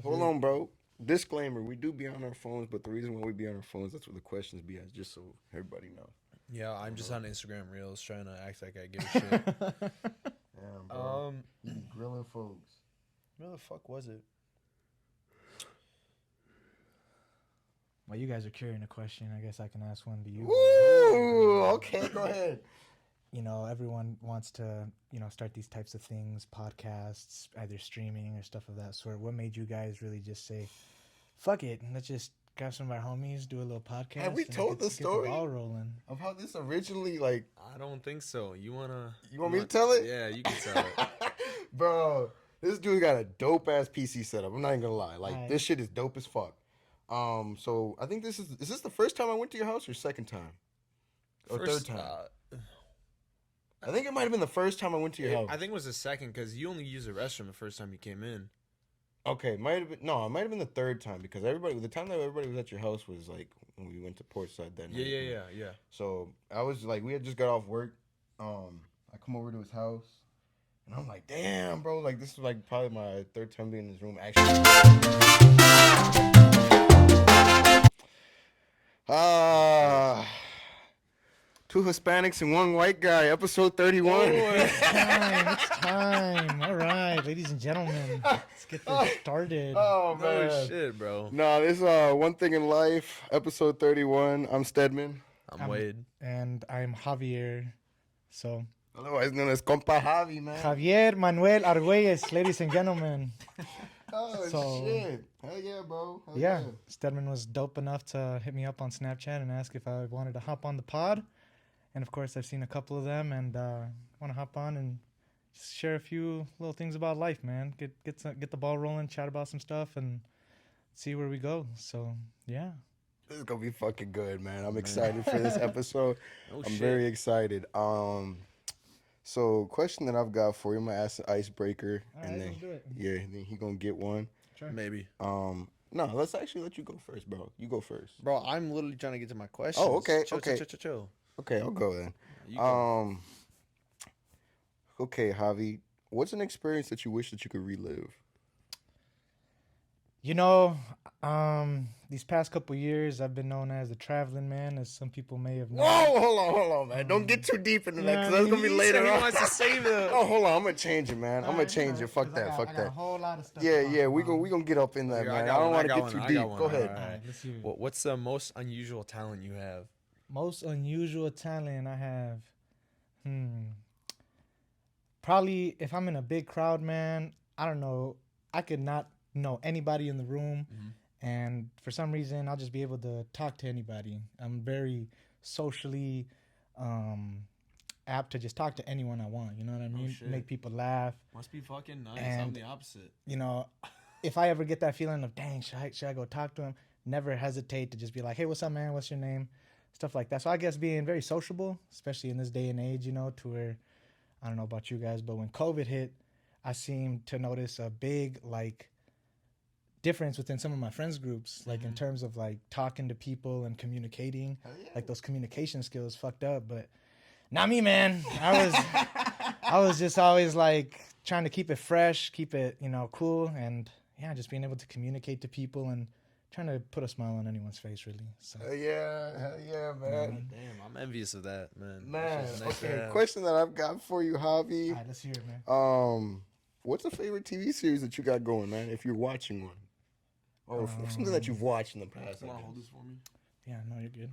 Hold on, bro. Disclaimer: we do be on our phones, but the reason why we be on our phones, that's what the questions be as, just so everybody know. Yeah, I'm just Bro. on Instagram Reels trying to act like I give a shit. Damn, bro. You be grilling folks. Where the fuck was it? Well, you guys are carrying a question. I guess I can ask one to you. Ooh, okay, go ahead. You know, everyone wants to, start these types of things, podcasts, either streaming or stuff of that sort. What made you guys really just say, fuck it, let's just grab some of our homies, do a little podcast? Have we told the story? Get the ball rolling. Of how this originally, like... I don't think so. You want me to tell it? Yeah, you can tell it. Bro, this dude got a dope-ass PC setup. I'm not even gonna lie. Like, Right. this shit is dope as fuck. So I think is this the first time I went to your house or second time? Or third time? I think it might have been the first time I went to your house. I think it was the second because you only used the restroom the first time you came in. Okay, it might have been the third time because the time that everybody was at your house was like when we went to Portside that night. Yeah. So I was like, we had just got off work. I come over to his house, and I'm like, damn, bro, like this is like probably my third time being in this room. Actually, two Hispanics and one white guy. Episode 31. Oh, it's time. All right, ladies and gentlemen, let's get this started. Oh man, Oh shit, bro. No, this One Thing in Life, episode 31. I'm Stedman. I'm Wade. And I'm Javier. So, Otherwise known as Compa Javi, man. Javier Manuel Argüelles, ladies and gentlemen. Oh, shit. Hell yeah, bro. Hell Yeah, Stedman was dope enough to hit me up on Snapchat and ask if I wanted to hop on the pod. And, of course, I've seen a couple of them and want to hop on and just share a few little things about life, man. Get the ball rolling, chat about some stuff, and see where we go. So, yeah. This is going to be fucking good, man. I'm excited for this episode. I'm very excited. So, question that I've got for you, I'm going to ask an icebreaker. All right, let's do it. Yeah, then he going to get one. Sure. Maybe. No, let's actually let you go first, bro. You go first. Bro, I'm literally trying to get to my questions. Oh, okay, Chill. Okay, I'll go then. You go. Okay, Javi, what's an experience that you wish that you could relive? You know, these past couple years, I've been known as the traveling man, as some people may have known. Whoa, hold on, man. Don't get too deep into that, because that's going to be later on. He wants to save it. Oh, hold on. I'm going to change it, man. I'm going to change it. Fuck that. I got a whole lot of stuff. Yeah, we gonna get up in that, man. I don't want to get too deep. Go ahead. All right, let's hear it. What's the most unusual talent you have? Most unusual talent I have? Probably if I'm in a big crowd, man, I don't know. I could not know anybody in the room. Mm-hmm. And for some reason, I'll just be able to talk to anybody. I'm very socially apt to just talk to anyone I want. You know what I mean? Shit. Make people laugh. Must be fucking nice. And, I'm the opposite. You know, if I ever get that feeling of, dang, should I go talk to him? Never hesitate to just be like, hey, what's up, man? What's your name? Stuff like that. So I guess being very sociable, especially in this day and age, you know, to where, I don't know about you guys, but when COVID hit, I seemed to notice a big, like, difference within some of my friends groups, like in terms of like talking to people and communicating. Like those communication skills fucked up, but not me, man. I was just always like trying to keep it fresh, keep it, you know, cool, and yeah, just being able to communicate to people and trying to put a smile on anyone's face, really. So hell yeah, man. Damn, I'm envious of that, man. Man, That's nice to okay. have. Question that I've got for you, Javi. all right, let's hear it, man. What's a favorite TV series that you got going, man? If you're watching one, or something that you've watched in the past. You want to hold this for me? Yeah, no, you're good.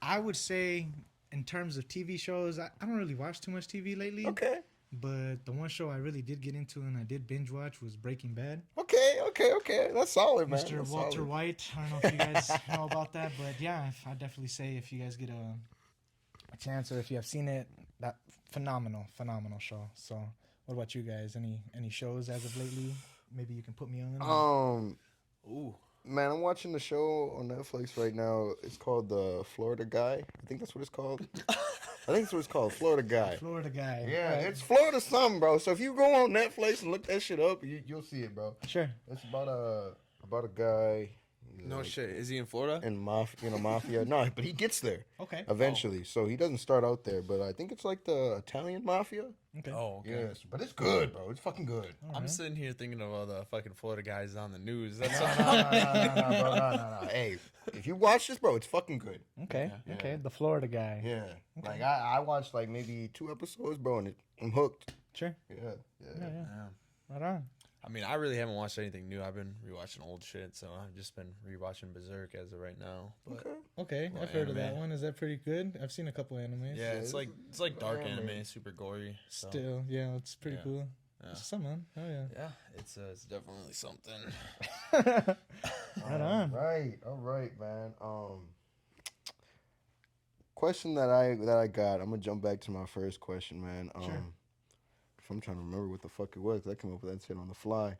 I would say, in terms of TV shows, I don't really watch too much TV lately. Okay. But the one show I really did get into and I did binge watch was Breaking Bad. Okay. That's solid, man. Mr. That's Walter solid. White. I don't know if you guys know about that, but yeah, I'd definitely say if you guys get a chance or if you have seen it, that phenomenal show. So, what about you guys? Any shows as of lately? Maybe you can put me on. Ooh. Man, I'm watching the show on Netflix right now. It's called The Florida Guy. I think that's what it's called. Florida Guy. Florida Guy. Yeah, Right. it's Florida something, bro. So if you go on Netflix and look that shit up, you'll see it, bro. Sure. It's about a guy. No shit. Is he in Florida? And mafia. No, but he gets there. Okay. Eventually. So he doesn't start out there, but I think it's like the Italian mafia. Okay. Oh, okay. Yes, but it's good, bro. It's fucking good. I'm sitting here thinking of all the fucking Florida guys on the news. No, That's no, bro. No. Hey, if you watch this, bro, it's fucking good. Okay. Yeah. Okay. The Florida guy. Yeah. Like I watched like maybe 2 episodes, bro, and I'm hooked. Sure. Yeah. Yeah. Yeah. Right on. I mean, I really haven't watched anything new. I've been rewatching old shit, so I've just been rewatching Berserk as of right now. But Okay. Okay. Well, I've heard of that anime. one. Is that pretty good? I've seen a couple animes. yeah, it's like dark anime. anime, super gory. So. Still, yeah, it's pretty Yeah. cool. Yeah. It's something. Oh yeah. Yeah, it's definitely something. Right on. All right, man. Question that I got. I'm gonna jump back to my first question, man. Sure. If I'm trying to remember what the fuck it was, I came up with that shit on the fly.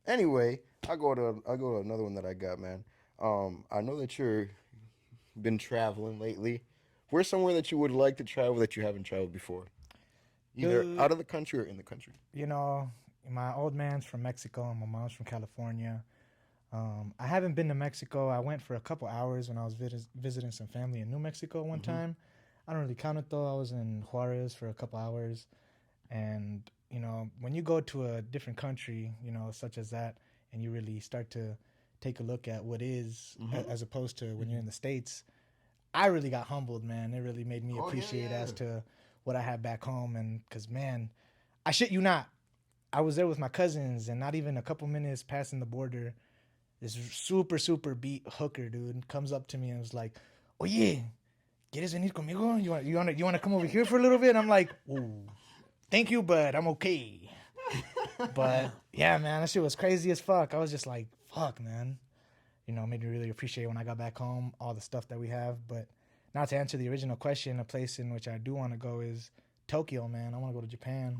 Anyway, I go to another one that I got, man. I know that you're been traveling lately. Where's somewhere that you would like to travel that you haven't traveled before? Either out of the country or in the country. You know, my old man's from Mexico and my mom's from California. I haven't been to Mexico. I went for a couple hours when I was visiting some family in New Mexico one time. I don't really count it though. I was in Juarez for a couple hours. And, you know, when you go to a different country, you know, such as that, and you really start to take a look at what is as opposed to when you're in the States, I really got humbled, man. It really made me appreciate as to what I had back home. And because, man, I shit you not, I was there with my cousins and not even a couple minutes passing the border, this super, super beat hooker, dude, comes up to me and was like, oye, ¿quieres venir conmigo? You want to come over here for a little bit? And I'm like, ooh, thank you, but I'm okay. But, yeah, man, that shit was crazy as fuck. I was just like, fuck, man. You know, made me really appreciate when I got back home, all the stuff that we have. But not to answer the original question, a place in which I do want to go is Tokyo, man. I want to go to Japan.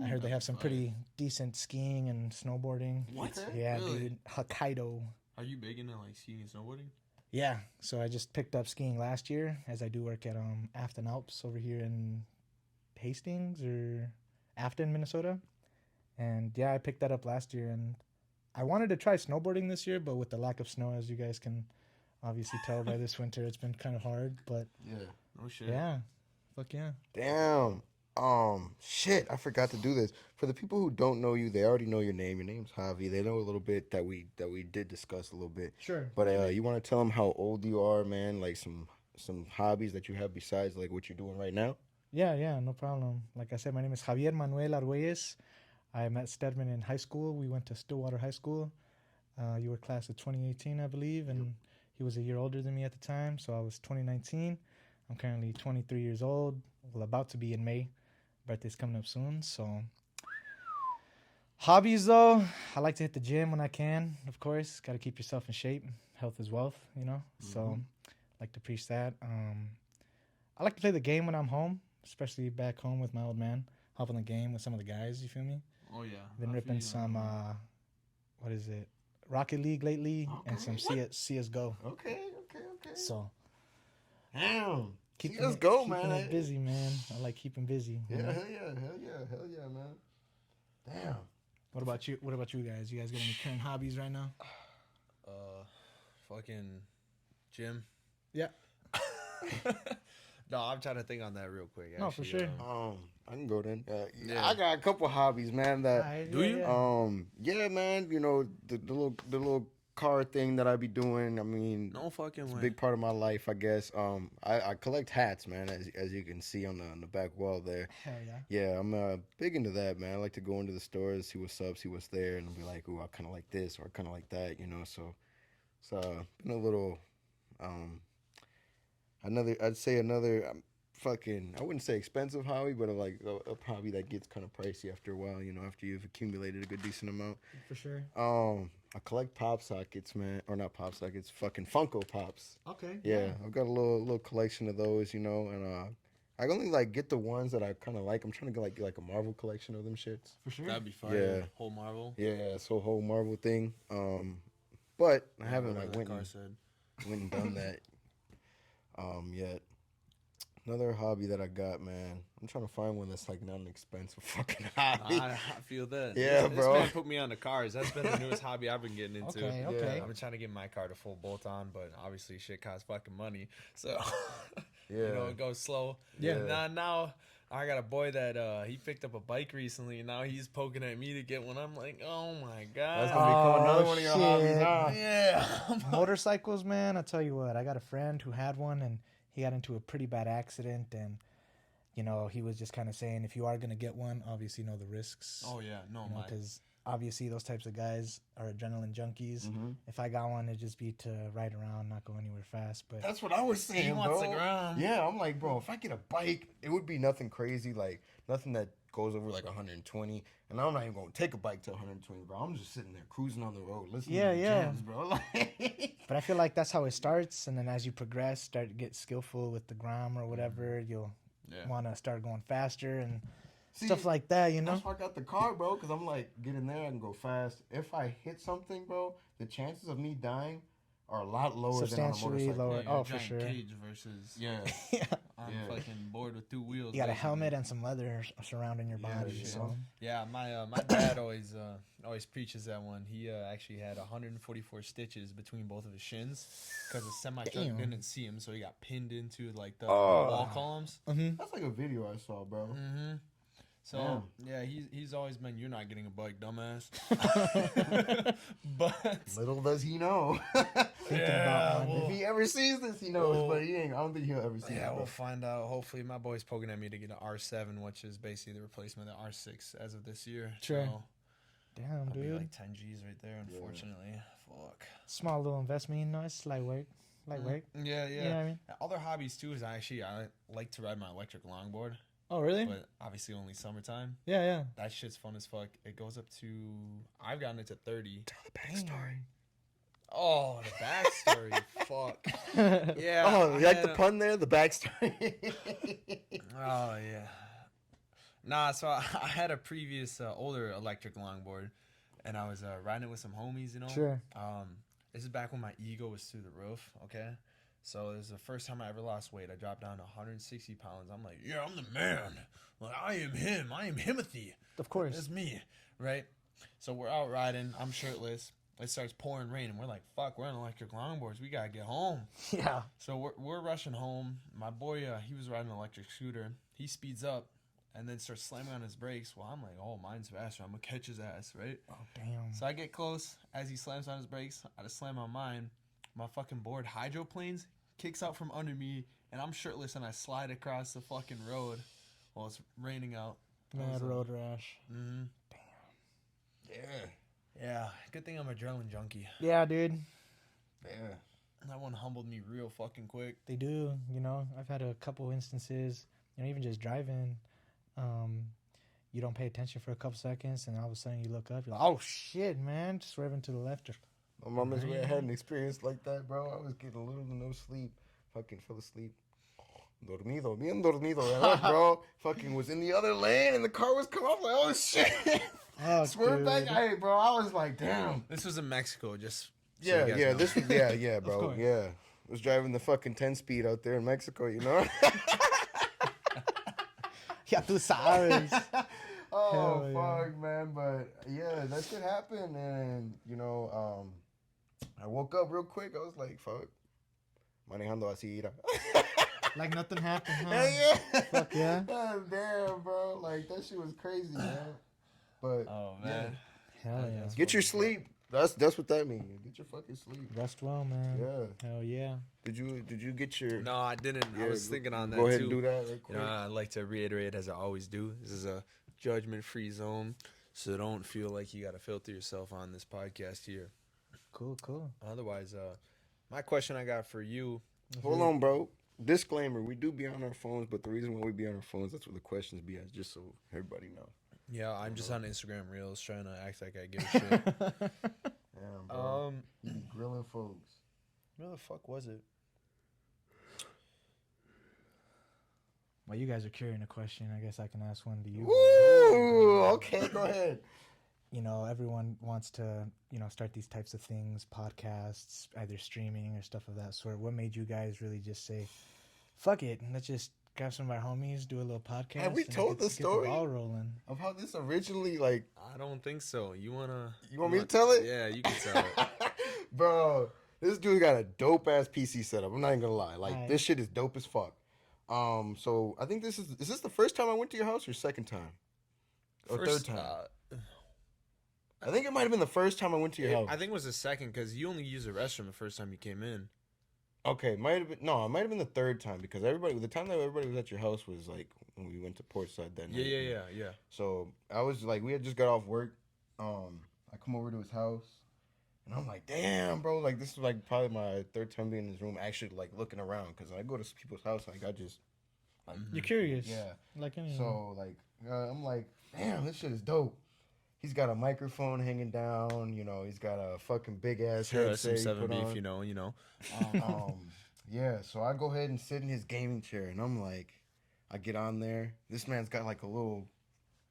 I heard they have some pretty decent skiing and snowboarding. What? Yeah, Really? dude. Hokkaido. Are you big into like skiing and snowboarding? Yeah, so I just picked up skiing last year as I do work at Afton Alps over here in Hastings or Afton, Minnesota. And yeah, I picked that up last year and I wanted to try snowboarding this year, but with the lack of snow, as you guys can obviously tell by this winter, it's been kind of hard, but Yeah. No shit. yeah. Fuck yeah. Damn. Shit, I forgot to do this. For the people who don't know you, they already know your name. Your name's Javi. They know a little bit that we did discuss a little bit. Sure. But you want to tell them how old you are, man? Like some hobbies that you have besides like what you're doing right now? Yeah, no problem. Like I said, my name is Javier Manuel Arguelles. I met Stedman in high school. We went to Stillwater High School. You were class of 2018, I believe, and he was a year older than me at the time, so I was 2019. I'm currently 23 years old. Well, about to be in May. Birthday's coming up soon, so... Hobbies, though, I like to hit the gym when I can, of course. Got to keep yourself in shape. Health is wealth, you know? So, like to preach that. I like to play the game when I'm home, especially back home with my old man. Hop on the game with some of the guys, you feel me? Oh yeah. Been ripping some, what is it? Rocket League lately and some CSGO. Okay. So, Damn. keeping Let's it, go, keeping man. it busy, man. I like keeping busy. you Yeah, know? hell yeah, man. Damn. What about you? What about you guys? You guys got any current hobbies right now? Fucking gym. Yeah. No, I'm trying to think on that real quick. No, for actually. sure. I can go then. Yeah. I got a couple hobbies, man. That Do you? yeah, man. You know the little car thing that I be doing. I mean, No fucking it's a way. big part of my life, I guess. I collect hats, man, as you can see on the back wall there. Hell yeah. Yeah, I'm big into that, man. I like to go into the stores, see what's up, see what's there, and be like, ooh, I kind of like this or I kind of like that, you know. So it's been a little I'd say another fucking, I wouldn't say expensive hobby, but like a hobby that gets kind of pricey after a while, you know, after you've accumulated a good decent amount. For sure. I collect pop sockets, man, or not pop sockets, fucking Funko Pops. Okay. Yeah, I've got a little collection of those, you know, and I only like get the ones that I kind of like. I'm trying to get like a Marvel collection of them shits. For sure. That'd be fire. Yeah. Whole Marvel. Yeah, so whole Marvel thing. But I haven't Whatever like that went car and, said. went and done that yet. Another hobby that I got, man. I'm trying to find one that's like not an expensive fucking hobby. I feel that. Yeah, this bro. man put me on the cars. That's been the newest hobby I've been getting into. Okay, Yeah. okay. I've been trying to get my car to full bolt on, but obviously shit costs fucking money. So, Yeah. it goes slow. Yeah. And now I got a boy that he picked up a bike recently, and now he's poking at me to get one. I'm like, oh my That's god. gonna become another Oh, one of your shit. hobbies, huh? Yeah. Motorcycles, man. I tell you what, I got a friend who had one, and he got into a pretty bad accident, and he was just kind of saying, if you are gonna get one, obviously know the risks. Oh yeah, no, my. Because obviously those types of guys are adrenaline junkies. Mm-hmm. If I got one, it'd just be to ride around, not go anywhere fast. But That's what I was saying, He wants bro. the ground. Yeah, I'm like, bro, if I get a bike, it would be nothing crazy, like nothing that goes over like 120. And I'm not even gonna take a bike to 120, bro. I'm just sitting there cruising on the road, listening Yeah, to the yeah. jams, bro. Like, but I feel like that's how it starts, and then as you progress, start to get skillful with the gram or whatever, you'll Yeah. want to start going faster and see, stuff like that. that's why I got the car, bro, because I'm like, get in there, I can go fast. If I hit something, bro, the chances of me dying are a lot lower than on a Substantially motorcycle. lower. Yeah, Oh, you're a for giant sure. Cage versus Yeah. I'm Yeah. fucking bored with two wheels. You got a basically. helmet and some leather surrounding your Yeah, body. shit. So Yeah, my dad always preaches that one. He actually had 144 stitches between both of his shins because the semi truck Damn. didn't see him, so he got pinned into like the Oh. wall columns. That's like a video I saw, bro. Mm-hmm. So yeah, he's always been, you're not getting a bike, dumbass. But Little does he know. thinking about one. If he ever sees this, he knows, but he ain't. I don't think he'll ever see it. yeah, bro. we'll find out. Hopefully, my boy's poking at me to get an R7, which is basically the replacement of the R6 as of this year. Sure. So Damn, that'll be dude. like 10 G's right there. Unfortunately, fuck. Small little investment, it's light work. Light work. Yeah, yeah. You know what I mean? Other hobbies too is I like to ride my electric longboard, Oh, really? but obviously only summertime. Yeah, yeah. That shit's fun as fuck. It goes up to, I've gotten it to 30. Tell the backstory. Oh, the backstory. Fuck. Yeah. Oh, I you like had the a- pun there? The backstory. Oh yeah. Nah, so I had a previous older electric longboard, and I was riding it with some homies. Sure. This is back when my ego was through the roof. Okay. So this is the first time I ever lost weight. I dropped down to 160 pounds. I'm like, yeah, I'm the man. Like, I am him. I am Himothy. Of course. That's me, right? So we're out riding. I'm shirtless. It starts pouring rain, and we're like, fuck, we're on electric longboards. We gotta get home. Yeah. So we're rushing home. My boy, he was riding an electric scooter. He speeds up and then starts slamming on his brakes. Well, I'm like, oh, mine's faster. I'm gonna catch his ass, right? Oh, damn. So I get close. As he slams on his brakes, I just slam on mine. My fucking board hydroplanes, kicks out from under me, and I'm shirtless, and I slide across the fucking road while it's raining out. Mad road rash. Mm-hmm. yeah. Yeah, good thing I'm an adrenaline junkie. Yeah, dude. Yeah. That one humbled me real fucking quick. They do. I've had a couple instances, even just driving, you don't pay attention for a couple seconds, and all of a sudden you look up, you're like, oh shit, man, just swerving to the left. My mama's way I had an experience like that, bro. I was getting a little to no sleep. Fucking fell asleep. Dormido, bien dormido, ¿verdad, bro? Fucking was in the other lane and the car was coming off like, oh shit. Oh, Swerve back. dude. Hey, bro, I was like, damn. This was in Mexico, just so Yeah, you guys yeah, know. this was, yeah, bro. course. Yeah. Was driving the fucking 10 speed out there in Mexico, you know? Ya tú sabes. Oh, Hell yeah. fuck, man. But yeah, that shit happened. And, I woke up real quick. I was like, fuck. Manejando así, ira. Like nothing happened, huh? Hey, yeah. Fuck yeah. God damn, bro. Like, that shit was crazy, man. But Oh yeah. man. Hell yeah. Get your sleep. That's what that means. Get your fucking sleep. Rest well, man. Yeah. Hell yeah. Did you get your? No, I didn't. I Yeah, was thinking on that Go ahead too. and do that real quick. I'd like to reiterate, as I always do, this is a judgment-free zone, so don't feel like you got to filter yourself on this podcast here. Cool. Otherwise, my question I got for you. Hold on, bro. Disclaimer: we do be on our phones, but the reason why we be on our phones, that's what the questions be as, just so everybody know. Yeah, I'm just on Instagram Reels trying to act like I give a shit. Damn, bro. You be grilling folks. Where the fuck was it? Well, you guys are carrying a question. I guess I can ask one to you. Ooh, okay, go ahead. Everyone wants to, start these types of things, podcasts, either streaming or stuff of that sort. What made you guys really just say, fuck it, let's just grab some of our homies, do a little podcast. Have we and told the get story? the ball rolling. Of how this originally, like, I don't think so. You want me to tell it? Yeah, you can tell it. Bro, this dude got a dope ass PC setup. I'm not even gonna lie. Like, Alright. this shit is dope as fuck. So I think is this the first time I went to your house or second time? Or First, third time? I think it might have been the first time I went to your house. I think it was the second because you only used the restroom the first time you came in. Okay, might have been it might have been the third time because the time that everybody was at your house was like when we went to Portside that night. Yeah. So I was like, we had just got off work. I come over to his house, and I'm like, damn, bro, like this is like probably my third time being in his room, actually like looking around because I go to people's house, like I just like You're curious. yeah. Like anyone. So like I'm like, damn, this shit is dope. He's got a microphone hanging down, you know. He's got a fucking big ass Sure, that's headset. some he 7 put beef, on. you know. Yeah. So I go ahead and sit in his gaming chair, and I'm like, I get on there. This man's got like a little,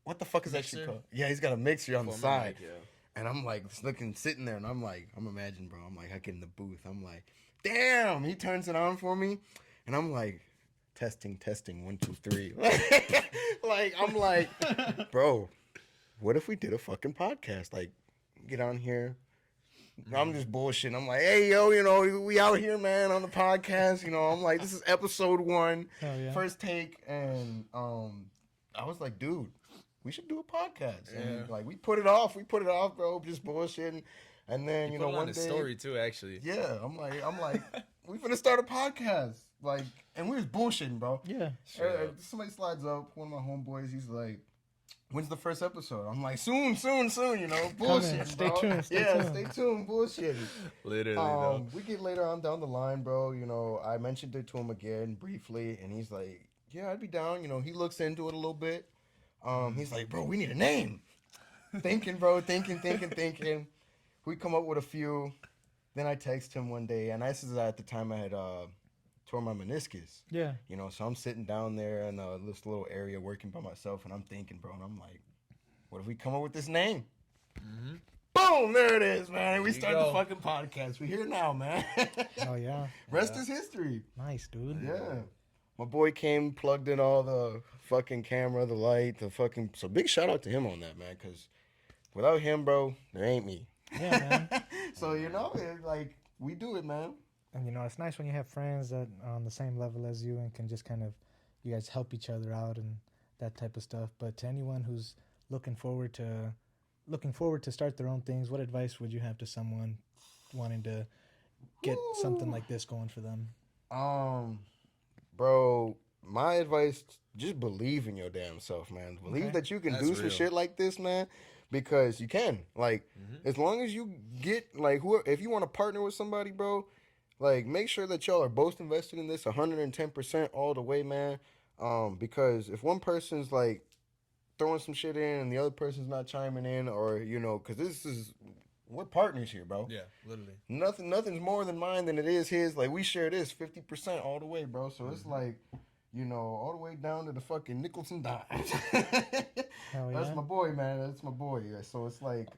what the fuck is that shit Mixer? called? Yeah, he's got a mixer on the For my side, mic, yeah. and I'm like sitting there, and I'm like, I'm imagining, bro. I'm like, I get in the booth. I'm like, damn. He turns it on for me, and I'm like, testing, 1, 2, 3. Like I'm like, bro. What if we did a fucking podcast? Like, get on here. I'm just bullshitting. I'm like, hey, yo, you know, we out here, man, on the podcast. You know, I'm like, this is episode 1, Hell yeah. first take. And I was like, dude, we should do a podcast. And Yeah. like, we put it off, bro, just bullshitting. And then, you Put know, it one on the day, story too, actually. yeah, I'm like, we finna start a podcast. Like, and we was bullshitting, bro. Yeah. Somebody slides up, one of my homeboys, he's like, when's the first episode? I'm like, soon, you know, bullshit, Stay bro. tuned, stay tuned. Stay tuned, bullshit. Literally, though. We get later on down the line, bro, you know, I mentioned it to him again briefly, and he's like, yeah, I'd be down. You know, he looks into it a little bit. He's like, bro, we need a name. Thinking, bro, thinking. We come up with a few. Then I text him one day, and this is at the time I had tore my meniscus. Yeah. You know, so I'm sitting down there in this little area working by myself, and I'm thinking, bro, and I'm like, what if we come up with this name? Mm-hmm. Boom, there it is, man. And we There you start the go. fucking podcast. We're here now, man. Oh yeah. Rest is history. Nice, dude. Yeah. My boy came, plugged in all the fucking camera, the light, so big shout out to him on that, man, because without him, bro, there ain't me. Yeah, man. So, you know, like, we do it, man. And you know, it's nice when you have friends that are on the same level as you and can just kind of, you guys help each other out and that type of stuff. But to anyone who's looking forward to start their own things, what advice would you have to someone wanting to get something like this going for them? Bro, my advice, just believe in your damn self, man. Believe Okay. that you can That's do some real. shit like this, man, because you can. Like, as long as you get, like, if you want to partner with somebody, bro, like, make sure that y'all are both invested in this 110% all the way, man. Because if one person's, like, throwing some shit in and the other person's not chiming in, or, you know, because we're partners here, bro. Yeah, literally. Nothing's more than mine than it is his. Like, we share this 50% all the way, bro. So it's like, you know, all the way down to the fucking nickels and dimes. Hell That's yeah. my boy, man. That's my boy. Yeah. So it's like,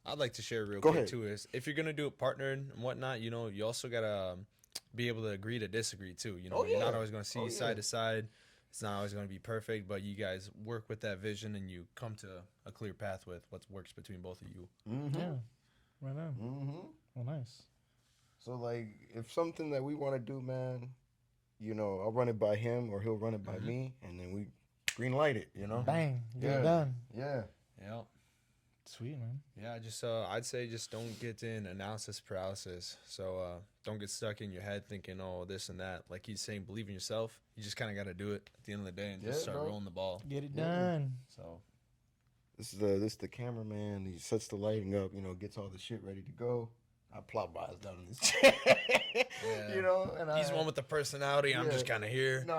I'd like to share real Go quick ahead. too. Is if you're gonna do it partnered and whatnot, you know, you also gotta be able to agree to disagree too. You know, Oh, you're not yeah. always gonna see Oh, side yeah. to side. It's not always gonna be perfect, but you guys work with that vision and you come to a clear path with what works between both of you. Yeah. Right on. Mm-hmm. Well, nice. So, like, if something that we want to do, man, you know, I'll run it by him or he'll run it by me, and then we green light it, you know? Bang. You're Yeah. done. Yeah. Yeah. Sweet, man. Yeah, just I'd say just don't get in analysis paralysis. So don't get stuck in your head thinking, oh, this and that. Like he's saying, believe in yourself. You just kind of got to do it at the end of the day and just Yeah, start bro. rolling the ball. Get it Yeah. done. So This is the cameraman. He sets the lighting up, you know, gets all the shit ready to go. I plop by down in this chair. You know, and he's one with the personality. I'm yeah. just kind of here. No,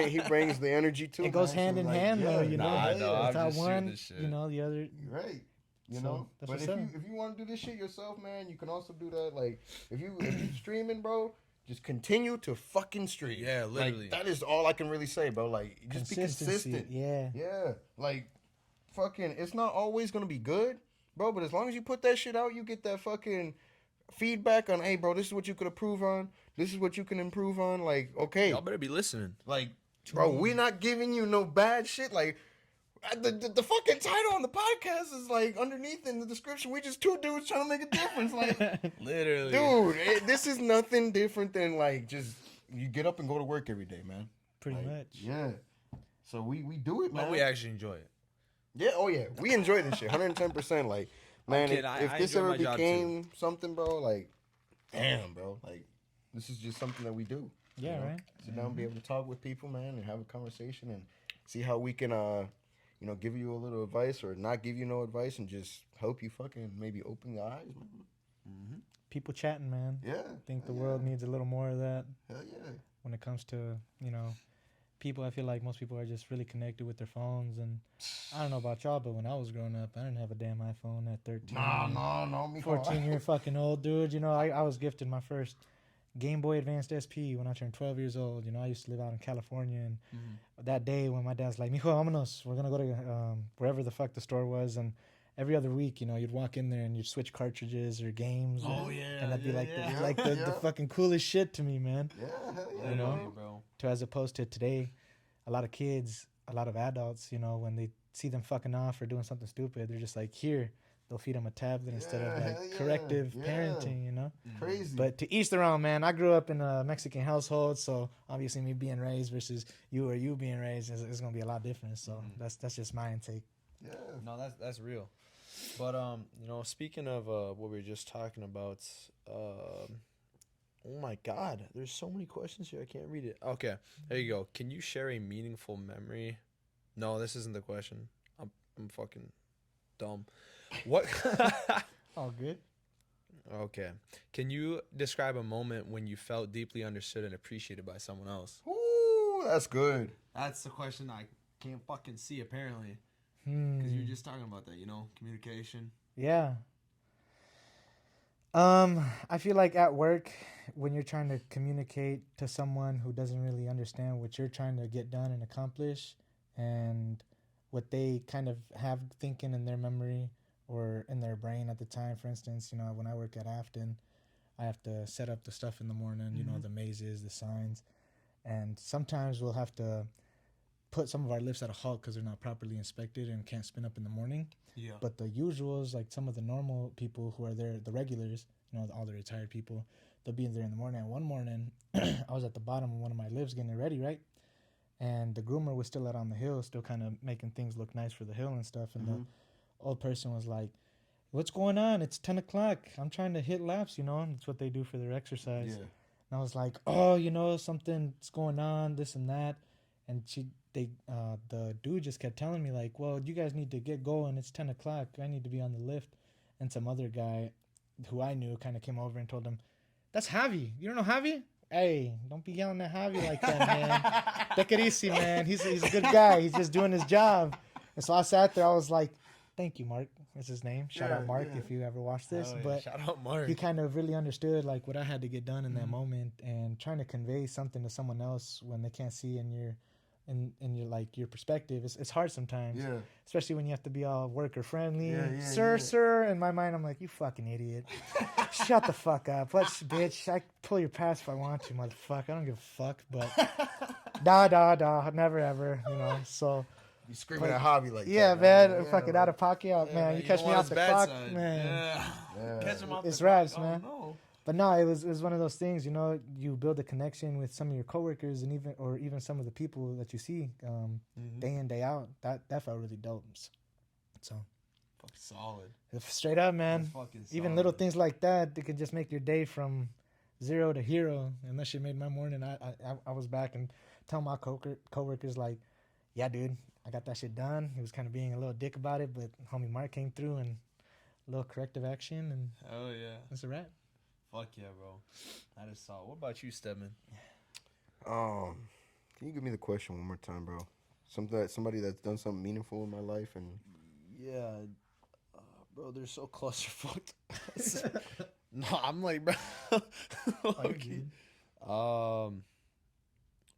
he brings the energy too. It goes man. hand So, in like, hand, though, you know. Nah, I know, I'm Without just shooting one, this shit. you know, the other. You're right. You So, know, that's but what's up. if you want to do this shit yourself, man, you can also do that. Like if you streaming, bro, just continue to fucking stream. Yeah, literally. Like, that is all I can really say, bro. Like just be Consistency. consistent. Yeah. Yeah, like fucking, it's not always gonna be good, bro. But as long as you put that shit out, you get that fucking feedback on, hey, bro, this is what you could improve on. This is what you can improve on. Like, okay, Y'all better be listening. like, bro, we're not giving you no bad shit. Like, the fucking title on the podcast is like underneath in the description. We just two dudes trying to make a difference. Like, Literally. dude, this is nothing different than like just you get up and go to work every day, man. Pretty Like, much. Yeah. So we do it, man. But we actually enjoy it. Yeah, oh yeah, we enjoy this shit, 110%. Like, man, kidding, if I this enjoy ever my job, became something, bro, like, damn, bro, like, this is just something that we do. Yeah, you know? right. Sit down, and be able to talk with people, man, and have a conversation, and see how we can, give you a little advice or not give you no advice, and just help you fucking maybe open your eyes, man. People chatting, man. Yeah, I think the world needs a little more of that hell yeah. when it comes to, people. I feel like most people are just really connected with their phones. And I don't know about y'all, but when I was growing up, I didn't have a damn iPhone at 13. No, me 14-year fucking old, dude. I was gifted my first Game Boy Advanced SP when I turned 12 years old. I used to live out in California, and that day when my dad's like, "Mijo, vámonos, we're gonna go to wherever the fuck the store was," and every other week, you'd walk in there and you'd switch cartridges or games. Oh, yeah, and that'd be like yeah. the fucking coolest shit to me, man. Yeah, hell yeah. Literally, bro. To as opposed to today, a lot of kids, a lot of adults, when they see them fucking off or doing something stupid, they're just like, here. They'll feed them a tablet instead of hell like yeah, corrective yeah. parenting, Crazy. But to each their own, man. I grew up in a Mexican household, so obviously me being raised versus you being raised is going to be a lot different. So that's just my intake. Yeah. No, that's real. But speaking of what we were just talking about, oh my God, there's so many questions here. I can't read it. Okay, there you go. Can you share a meaningful memory? No, this isn't the question. I'm fucking dumb. What? All good. Okay. Can you describe a moment when you felt deeply understood and appreciated by someone else? Ooh, that's good. That's the question I can't fucking see, apparently. Hmm. Because you were just talking about that, communication. Yeah. I feel like at work, when you're trying to communicate to someone who doesn't really understand what you're trying to get done and accomplish, and what they kind of have thinking in their memory or in their brain at the time. For instance, when I work at Afton, I have to set up the stuff in the morning, the mazes, the signs. And sometimes we'll have to put some of our lifts at a halt because they're not properly inspected and can't spin up in the morning. Yeah. But the usuals, like some of the normal people who are there, the regulars, all the retired people, they'll be in there in the morning. And one morning, I was at the bottom of one of my lifts getting it ready, right? And the groomer was still out on the hill, still kind of making things look nice for the hill and stuff. And the old person was like, "What's going on? It's 10 o'clock. I'm trying to hit laps, That's what they do for their exercise." Yeah. And I was like, "Oh, something's going on, this and that." And the dude just kept telling me like, "Well, you guys need to get going. It's 10 o'clock. I need to be on the lift." And some other guy who I knew kind of came over and told him, "That's Javi. You don't know Javi? Hey, don't be yelling at Javi like that, man. Take it easy, man. He's a good guy. He's just doing his job." And so I sat there. I was like, "Thank you, Mark." That's his name. Shout out Mark if you ever watch this. Oh, yeah. But Shout out Mark. he kind of really understood like what I had to get done in that moment, and trying to convey something to someone else when they can't see in your perspective. It's hard sometimes. Yeah. Especially when you have to be all worker friendly. Yeah, Sir. In my mind, I'm like, "You fucking idiot. Shut the fuck up. What's bitch? I pull your pass if I want to, motherfucker. I don't give a fuck." But never ever, So You screaming at Javi like yeah, that. man, fucking out of pocket, man. You catch me off the clock, man. Yeah. Catch him off It's the raps, clock. man. Oh, no. But no, it was one of those things, you build a connection with some of your coworkers and even some of the people that you see day in, day out. That felt really dope. So Fucking solid. straight up, man. Fucking Even solid. little things like that, they could just make your day from 0 to hero. And that shit made my morning. I was back and telling my coworkers like, "Yeah, dude, I got that shit done." He was kind of being a little dick about it, but homie Mark came through and a little corrective action, and Oh, yeah. that's a wrap. Fuck yeah, bro. That is solid. What about you, Stedman? Can you give me the question one more time, bro? Somebody that's done something meaningful in my life, and Yeah. Bro, they're so clusterfucked. No, I'm like, bro. Okay.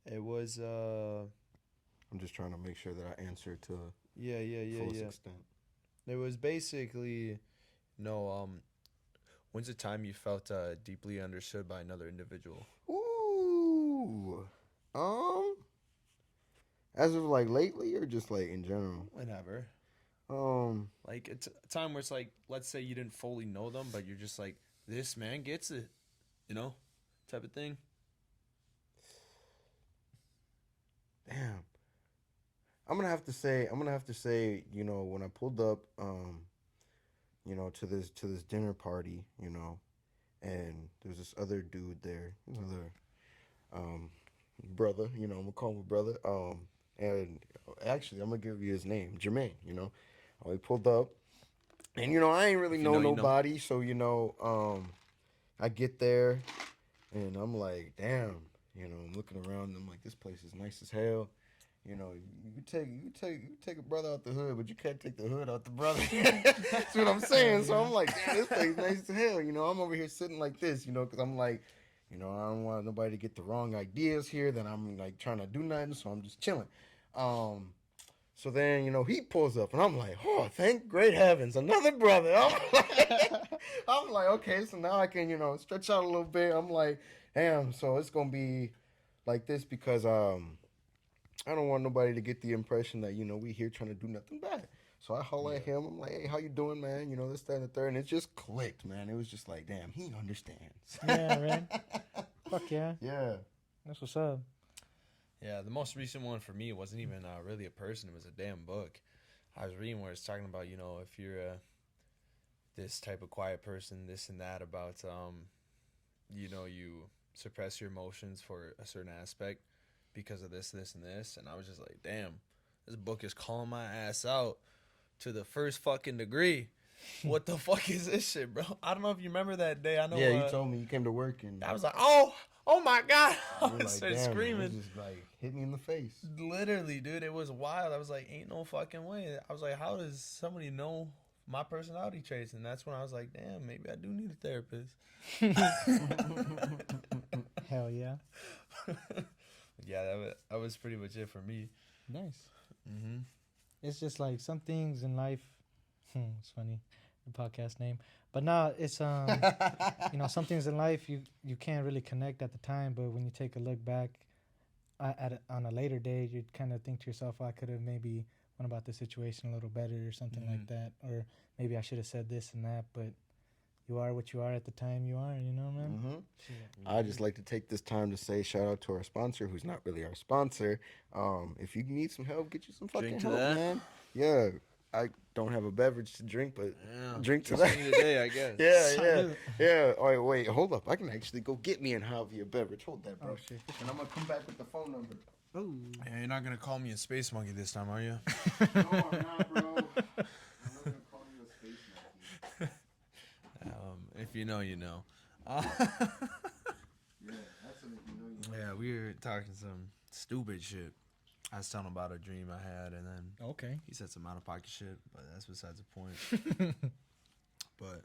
It was, I'm just trying to make sure that I answer to yeah. fullest extent. There was basically, no, When's the time you felt deeply understood by another individual? Ooh. As of like lately or just like in general? Whenever. Um, Like, it's a time where it's like, let's say you didn't fully know them, but you're just like, this man gets it, you know, type of thing. damn. I'm gonna have to say, you know, when I pulled up, you know, to this dinner party, you know, and there's this other dude there, another um brother, you know, I'm gonna call him a brother. And actually, I'm gonna give you his name, Jermaine. You know, we pulled up, and you know, I ain't really If you know know, you know. nobody, so you know, I get there, and I'm like, damn, you know, I'm looking around, and I'm like, this place is nice as hell. You know, you take a brother out the hood, but you can't take the hood out the brother. That's what I'm saying. So I'm like, damn, this place nice as hell. You know, I'm over here sitting like this, you know, because I'm like, you know, I don't want nobody to get the wrong ideas here. That I'm like trying to do nothing, so I'm just chilling. Um, so then, you know, he pulls up, and I'm like, oh, thank great heavens, another brother. I'm like, okay, so now I can, you know, stretch out a little bit. I'm like, damn, so it's gonna be like this because I don't want nobody to get the impression that, you know, we here trying to do nothing bad. So I holler Yeah. at him. I'm like, hey, how you doing, man? You know, this, that, and the third. And it just clicked, man. It was just like, damn, he understands. Yeah, right. Fuck yeah. Yeah. That's what's up. Yeah, the most recent one for me wasn't even really a person. It was a damn book. I was reading where it's talking about, you know, if you're this type of quiet person, this and that about, you know, you suppress your emotions for a certain aspect because of this, this, and this. And I was just like, damn, this book is calling my ass out to the first fucking degree. What the fuck is this shit, bro? I don't know if you remember that day. I know. Yeah, you told me you came to work and I was like, oh my god! I you're like, started damn, it screaming. just like hit me in the face. Literally, dude, it was wild. I was like, ain't no fucking way. I was like, how does somebody know my personality traits? And that's when I was like, damn, maybe I do need a therapist. Hell yeah. Yeah, that was pretty much it for me. Nice. Mm-hmm. It's just like some things in life. It's funny, the podcast name. But no, it's you know, some things in life you can't really connect at the time, but when you take a look back on a later day, you kind of think to yourself, oh, I could have maybe went about the situation a little better or something like that, or maybe I should have said this and that. But you are what you are at the time you are, you know, man. Mm-hmm. I just like to take this time to say shout out to our sponsor, who's not really our sponsor. If you need some help, get you some fucking Drink to help, that. man. Yeah, I don't have a beverage to drink, but Yeah, drink to just that. need a day, I guess. Yeah. Oh, wait, hold up. I can actually go get me and Javi a beverage. Hold that, bro. Oh shit. And I'm gonna come back with the phone number. Oh. Yeah, you're not gonna call me a space monkey this time, are you? No, I'm not, bro. I'm not gonna call you a space monkey. If you know, you know. Yeah, that's something you know. Yeah, we were talking some stupid shit. I was telling him about a dream I had, and then Okay. he said some out of pocket shit, but that's besides the point. But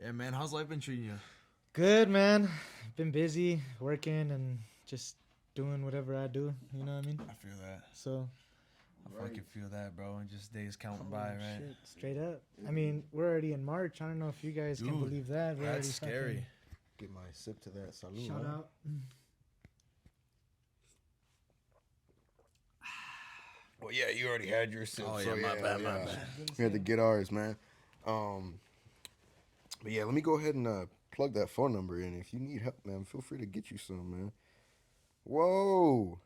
yeah, man, how's life been treating you? Good, man. Been busy working and just doing whatever I do. You know what I mean? I feel that. So. I fucking feel that, bro. And just days counting by, right? Shit, straight up. I mean, we're already in March. I don't know if you guys can Dude, believe that. We're That's already scary. Get my sip to that. Salud. Shout man. out. Well, yeah, you already had your sip. Oh, so yeah, my bad. We had to get ours, man. But yeah, let me go ahead and plug that phone number in. If you need help, man, feel free to get you some, man. Whoa.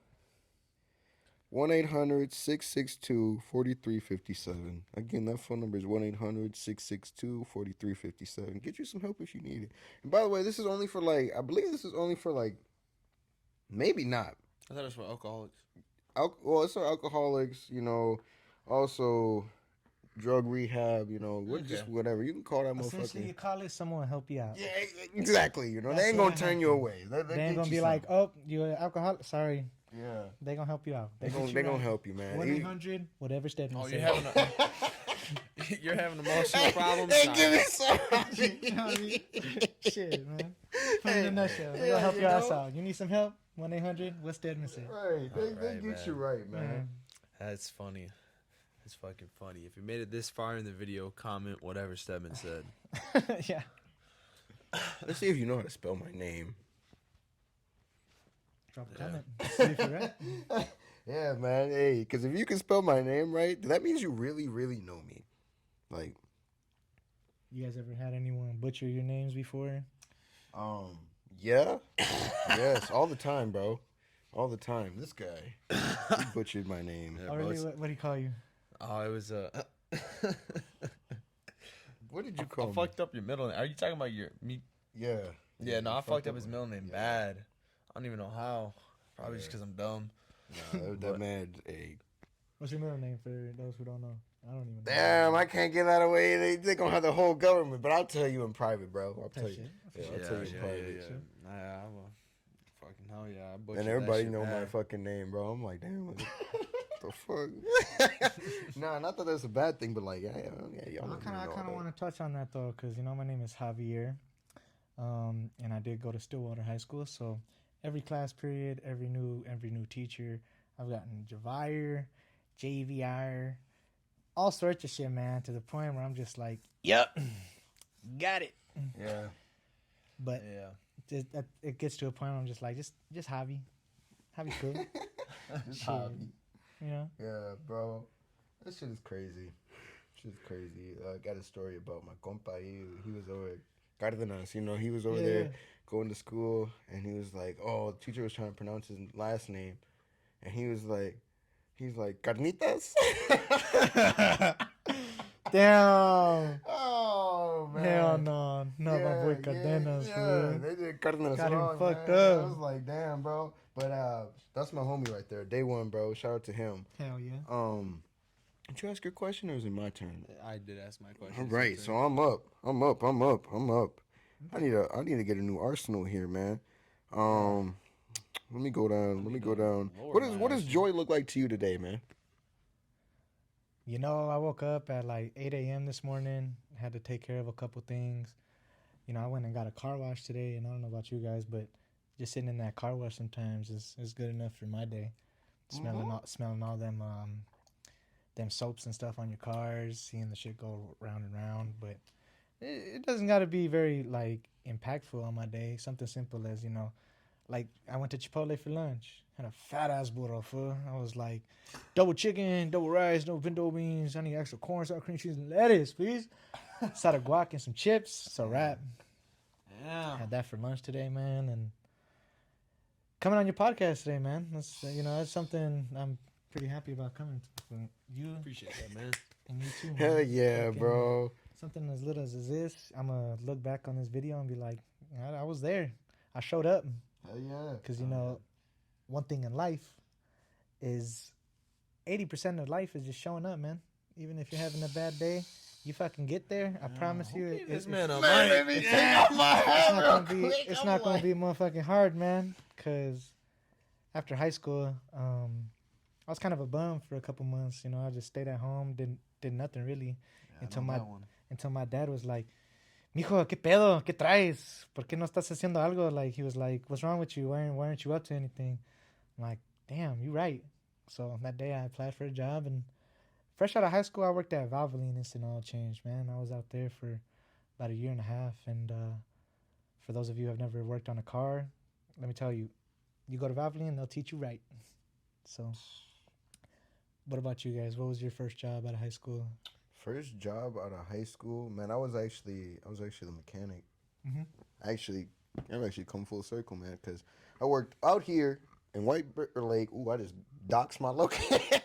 1-800-662-4357. Again, that phone number is 1-800-662-4357. Get you some help if you need it. And by the way, this is only for like, I believe this is only for like, maybe not. I thought it was for alcoholics. Well, it's for alcoholics, you know, also drug rehab, you know, just Okay. whatever. You can call that Essentially, you motherfucker. call it, someone will help you out. Yeah, exactly. You know, That's they ain't what gonna I turn have you to- away. They ain't get gonna you be some. like, oh, you're an alcoholic. Sorry. Yeah. They gonna help you out. They gonna help you, man. 1-800, whatever Stedman Oh, said. you're having you're having emotional problems. Hey, Nah. give me some. Shit, man. Put it in a nutshell. They're yeah, gonna help you your ass know? out. You need some help? 1-800, what Stedman said. Right. They Alright, get you man. right, man. That's funny. That's fucking funny. If you made it this far in the video, comment whatever Stedman said. Yeah. Let's see if you know how to spell my name. Drop a comment. See if you're right. Yeah, man. Hey, because if you can spell my name right, that means you really, really know me. Like, You guys ever had anyone butcher your names before? yeah, yes, all the time, bro, all the time. This guy, he butchered my name. Yeah, Oh, bro, really? it's- What do you call you? Oh, it was What did you I call me? fucked up your middle name. Are you talking about your me? Yeah. Yeah, no, you I fucked up my- his middle name yeah. bad. I don't even know how. Probably just Yeah. because I'm dumb. Nah, that But- man, hey. What's your middle name for those who don't know? I don't even know. Damn, I can't get that away. They gonna have the whole government, but I'll tell you in private, bro. I'll tell you. shit. Yeah, I'll tell you in private. Yeah, I'm a fucking hell yeah. I butchered And that everybody shit know my bad. fucking name, bro. I'm like, damn, what the fuck? Nah, not that that's a bad thing, but like, yeah, y'all I don't kind know of that. want to touch on that though, because my name is Javier, and I did go to Stillwater High School. So every class period, every new teacher, I've gotten Javier, JVR, all sorts of shit, man. To the point where I'm just like, yep, got it. Yeah. But Yeah. it gets to a point where I'm just like, just Javi, Javi's cool, Just Shit. hobby. you know. Yeah, bro. That shit is crazy. Shit's crazy. I got a story about my compa. He was over Cardenas. He was over there going to school, and he was like, oh, the teacher was trying to pronounce his last name, and he's like, Carnitas? Damn. Oh, man. Hell no, not my boy Cardenas, Yeah, fool. they did Cardenas Got him wrong, fucked man. up. I was like, damn, bro. But that's my homie right there. Day one, bro. Shout out to him. Hell yeah. Did you ask your question or is it my turn? I did ask my question. All right, so I'm up. I need to get a new arsenal here, man. Let me go down. What does joy look like to you today, man? I woke up at like 8 a.m. this morning. Had to take care of a couple things. I went and got a car wash today, and I don't know about you guys, but just sitting in that car wash sometimes is good enough for my day. Smelling all them soaps and stuff on your cars, seeing the shit go round and round. But it doesn't got to be very like impactful on my day. Something simple as like I went to Chipotle for lunch. Had a fat ass burro, fool. I was like, double chicken, double rice, no pinto beans. I need extra corn, sour cream cheese, and lettuce, please. Side of guac and some chips. So wrap. Yeah. Had that for lunch today, man. And coming on your podcast today, man. That's something I'm pretty happy about coming to. You Appreciate that, man. and you too, man. Hell yeah, Fucking- bro. Something as little as this, I'm going to look back on this video and be like, I was there. I showed up. Hell yeah. Because, one thing in life is 80% of life is just showing up, man. Even if you're having a bad day, you fucking get there. I promise you. This man a Man, mic. let me take off my hat real quick. It's I'm not going like- to be motherfucking hard, man. Because after high school, I was kind of a bum for a couple months. I just stayed at home, did nothing really until my dad was like, mijo, ¿qué pedo? ¿Qué traes? ¿Por qué no estás haciendo algo? Like, he was like, what's wrong with you? Why aren't you up to anything? I'm like, damn, you right. So that day I applied for a job, and fresh out of high school, I worked at Valvoline Instant Oil Change, man. I was out there for about a year and a half. And for those of you who have never worked on a car, let me tell you, you go to Valvoline, they'll teach you right. So what about you guys? What was your first job out of high school? First job out of high school, man. I was actually the mechanic. Mhm. I've actually come full circle, man, because I worked out here in White Bear Lake. Ooh, I just doxed my location.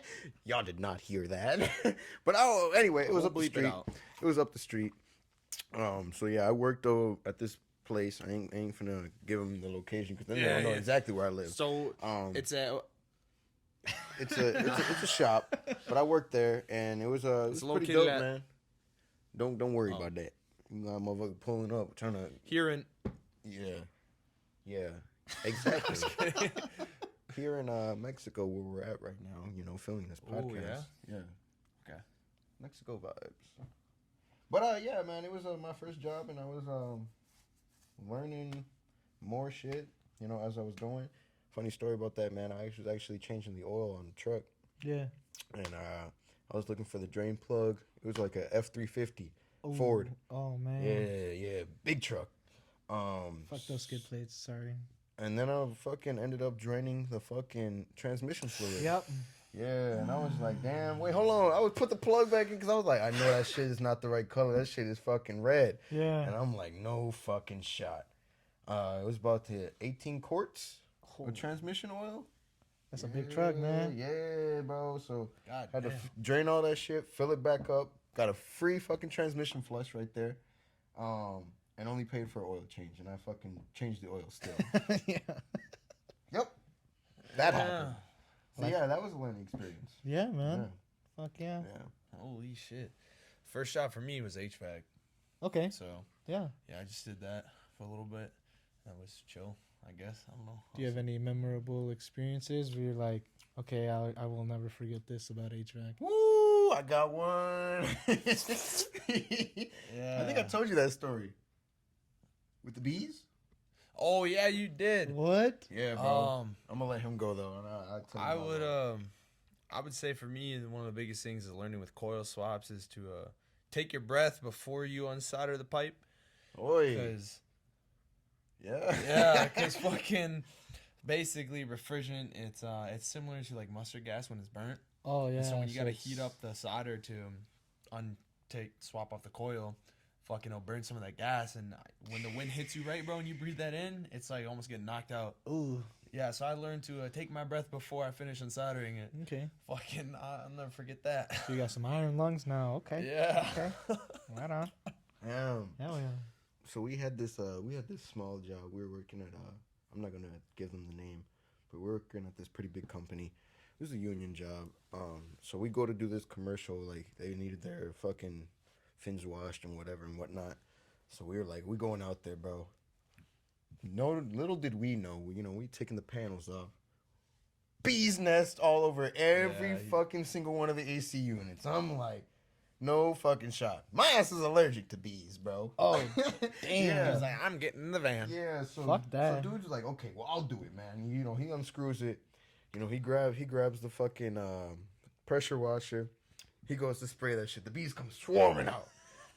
Y'all did not hear that, but anyway, it was We'll up the bleep it street. out. It was up the street. So yeah, I worked at this place. I ain't finna give them the location because then Yeah, they'll know yeah. exactly where I live. So It's it's a shop, but I worked there, and it was pretty located dope, at- man. Don't worry Oh. about that. You got a motherfucker pulling up, trying to here in. yeah, exactly. Here in Mexico, where we're at right now, filming this Oh, podcast. yeah? Yeah. Okay. Mexico vibes. But yeah, man, it was my first job, and I was learning more shit, as I was going. Funny story about that, man. I was actually changing the oil on the truck, Yeah. and I was looking for the drain plug. It was like a F-350 Ford. Oh, man. Yeah, big truck. Fuck those skid plates. Sorry. And then I fucking ended up draining the fucking transmission fluid. Yep. Yeah, and I was like, damn, wait, hold on. I would put the plug back in because I was like, I know that shit is not the right color. That shit is fucking red. Yeah. And I'm like, no fucking shot. It was about to 18 quarts of transmission oil. That's a big truck, man. Yeah, bro. So God had to damn. drain all that shit, fill it back up. Got a free fucking transmission flush right there. And only paid for oil change. And I fucking changed the oil still. Yeah. Yep. That Yeah. happened. So yeah, that was a learning experience. Yeah, man. Fuck yeah. Yeah. Holy shit. First job for me was HVAC. Okay. So Yeah. yeah, I just did that for a little bit. That was chill, I guess. I don't know. Do you have any memorable experiences where you're like, okay, I will never forget this about HVAC? Woo! I got one. Yeah. I think I told you that story. With the bees? Oh yeah, you did. What? Yeah, bro. I'm gonna let him go though. And I'll tell you I about would that. I would say for me one of the biggest things is learning with coil swaps is to take your breath before you unsolder the pipe. Oi. Because Yeah. yeah, because fucking basically refrigerant, it's similar to like mustard gas when it's burnt. Oh yeah. And so when you gotta it's- heat up the solder to swap off the coil, fucking it'll burn some of that gas. And when the wind hits you right, bro, and you breathe that in, it's like almost getting knocked out. Ooh. Yeah, so I learned to take my breath before I finish unsoldering it. Okay. Fucking, I'll never forget that. So you got some iron lungs now. Okay. Yeah. Okay. Right on. Hell Hell yeah. So we had this small job. We were working at I'm not gonna give them the name, but we're working at this pretty big company. It was a union job. So we go to do this commercial, like they needed their fucking fins washed and whatever and whatnot. So we were like, we going out there, bro. No, little did we know, we taking the panels off. Bees nest all over every Yeah, fucking single one of the AC units. I'm like, no fucking shot. My ass is allergic to bees, bro. Oh, damn. Yeah. He's like, I'm getting in the van. Yeah, so Fuck that. So dude's like, okay, well I'll do it, man. He unscrews it. He grabs the fucking pressure washer. He goes to spray that shit. The bees come swarming out.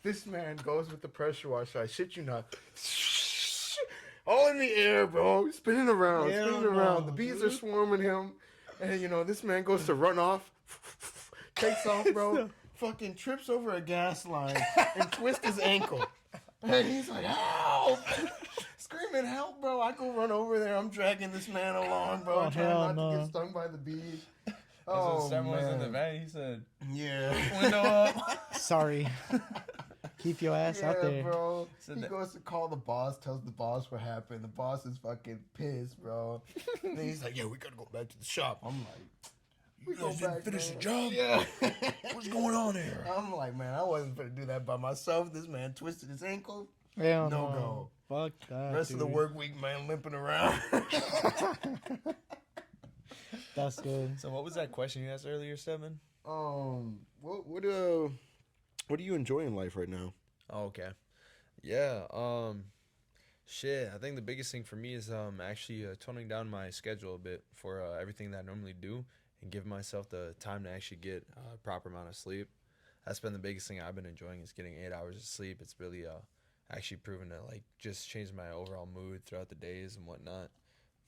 This man goes with the pressure washer. I shit you not. All in the air, bro. Spinning around, Hell spinning around. no, The bees dude. are swarming him. And this man goes to run off. Takes off, bro. Fucking trips over a gas line and twists his ankle. And he's like, help! Screaming, help, bro. I go run over there. I'm dragging this man along, bro. Oh, trying hell not no. to get stung by the bees. That's Oh, what Sam was in the man. van. He said, Yeah. window up. Sorry. Keep your ass out there. bro. Said He that- goes to call the boss, tells the boss what happened. The boss is fucking pissed, bro. And then he's like, yeah, we gotta go back to the shop. I'm like, we go guys didn't back, finish the man. job? Yeah. What's going on here? I'm like, man, I wasn't gonna do that by myself. This man twisted his ankle. Hell No no. go. Fuck that. Rest of the dude. work week, man, limping around. That's good. So what was that question you asked earlier, Seven? What do you enjoy in life right now? Oh, okay. Yeah. Shit. I think the biggest thing for me is actually toning down my schedule a bit for everything that I normally do and give myself the time to actually get a proper amount of sleep. That's been the biggest thing I've been enjoying is getting 8 hours of sleep. It's really actually proven to like just change my overall mood throughout the days and whatnot.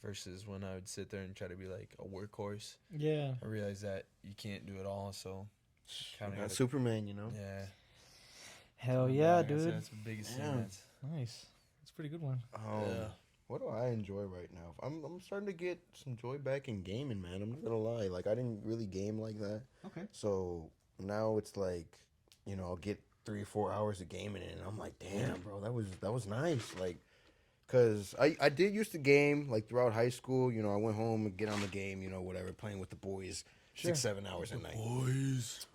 Versus when I would sit there and try to be like a workhorse. Yeah. I realized that you can't do it all. So kind of Superman, yeah. Hell yeah, Like I said, dude. that's the biggest Yeah. thing. That's, Nice. That's a pretty good one. Yeah. What do I enjoy right now? I'm starting to get some joy back in gaming, man. I'm not gonna lie. Like I didn't really game like that. Okay. So now it's like, I'll get 3 or 4 hours of gaming in, and I'm like, damn, bro, that was nice. Like, cause I did used to game like throughout high school. I went home and get on the game, whatever, playing with the boys, Sure. 6-7 hours a night. boys.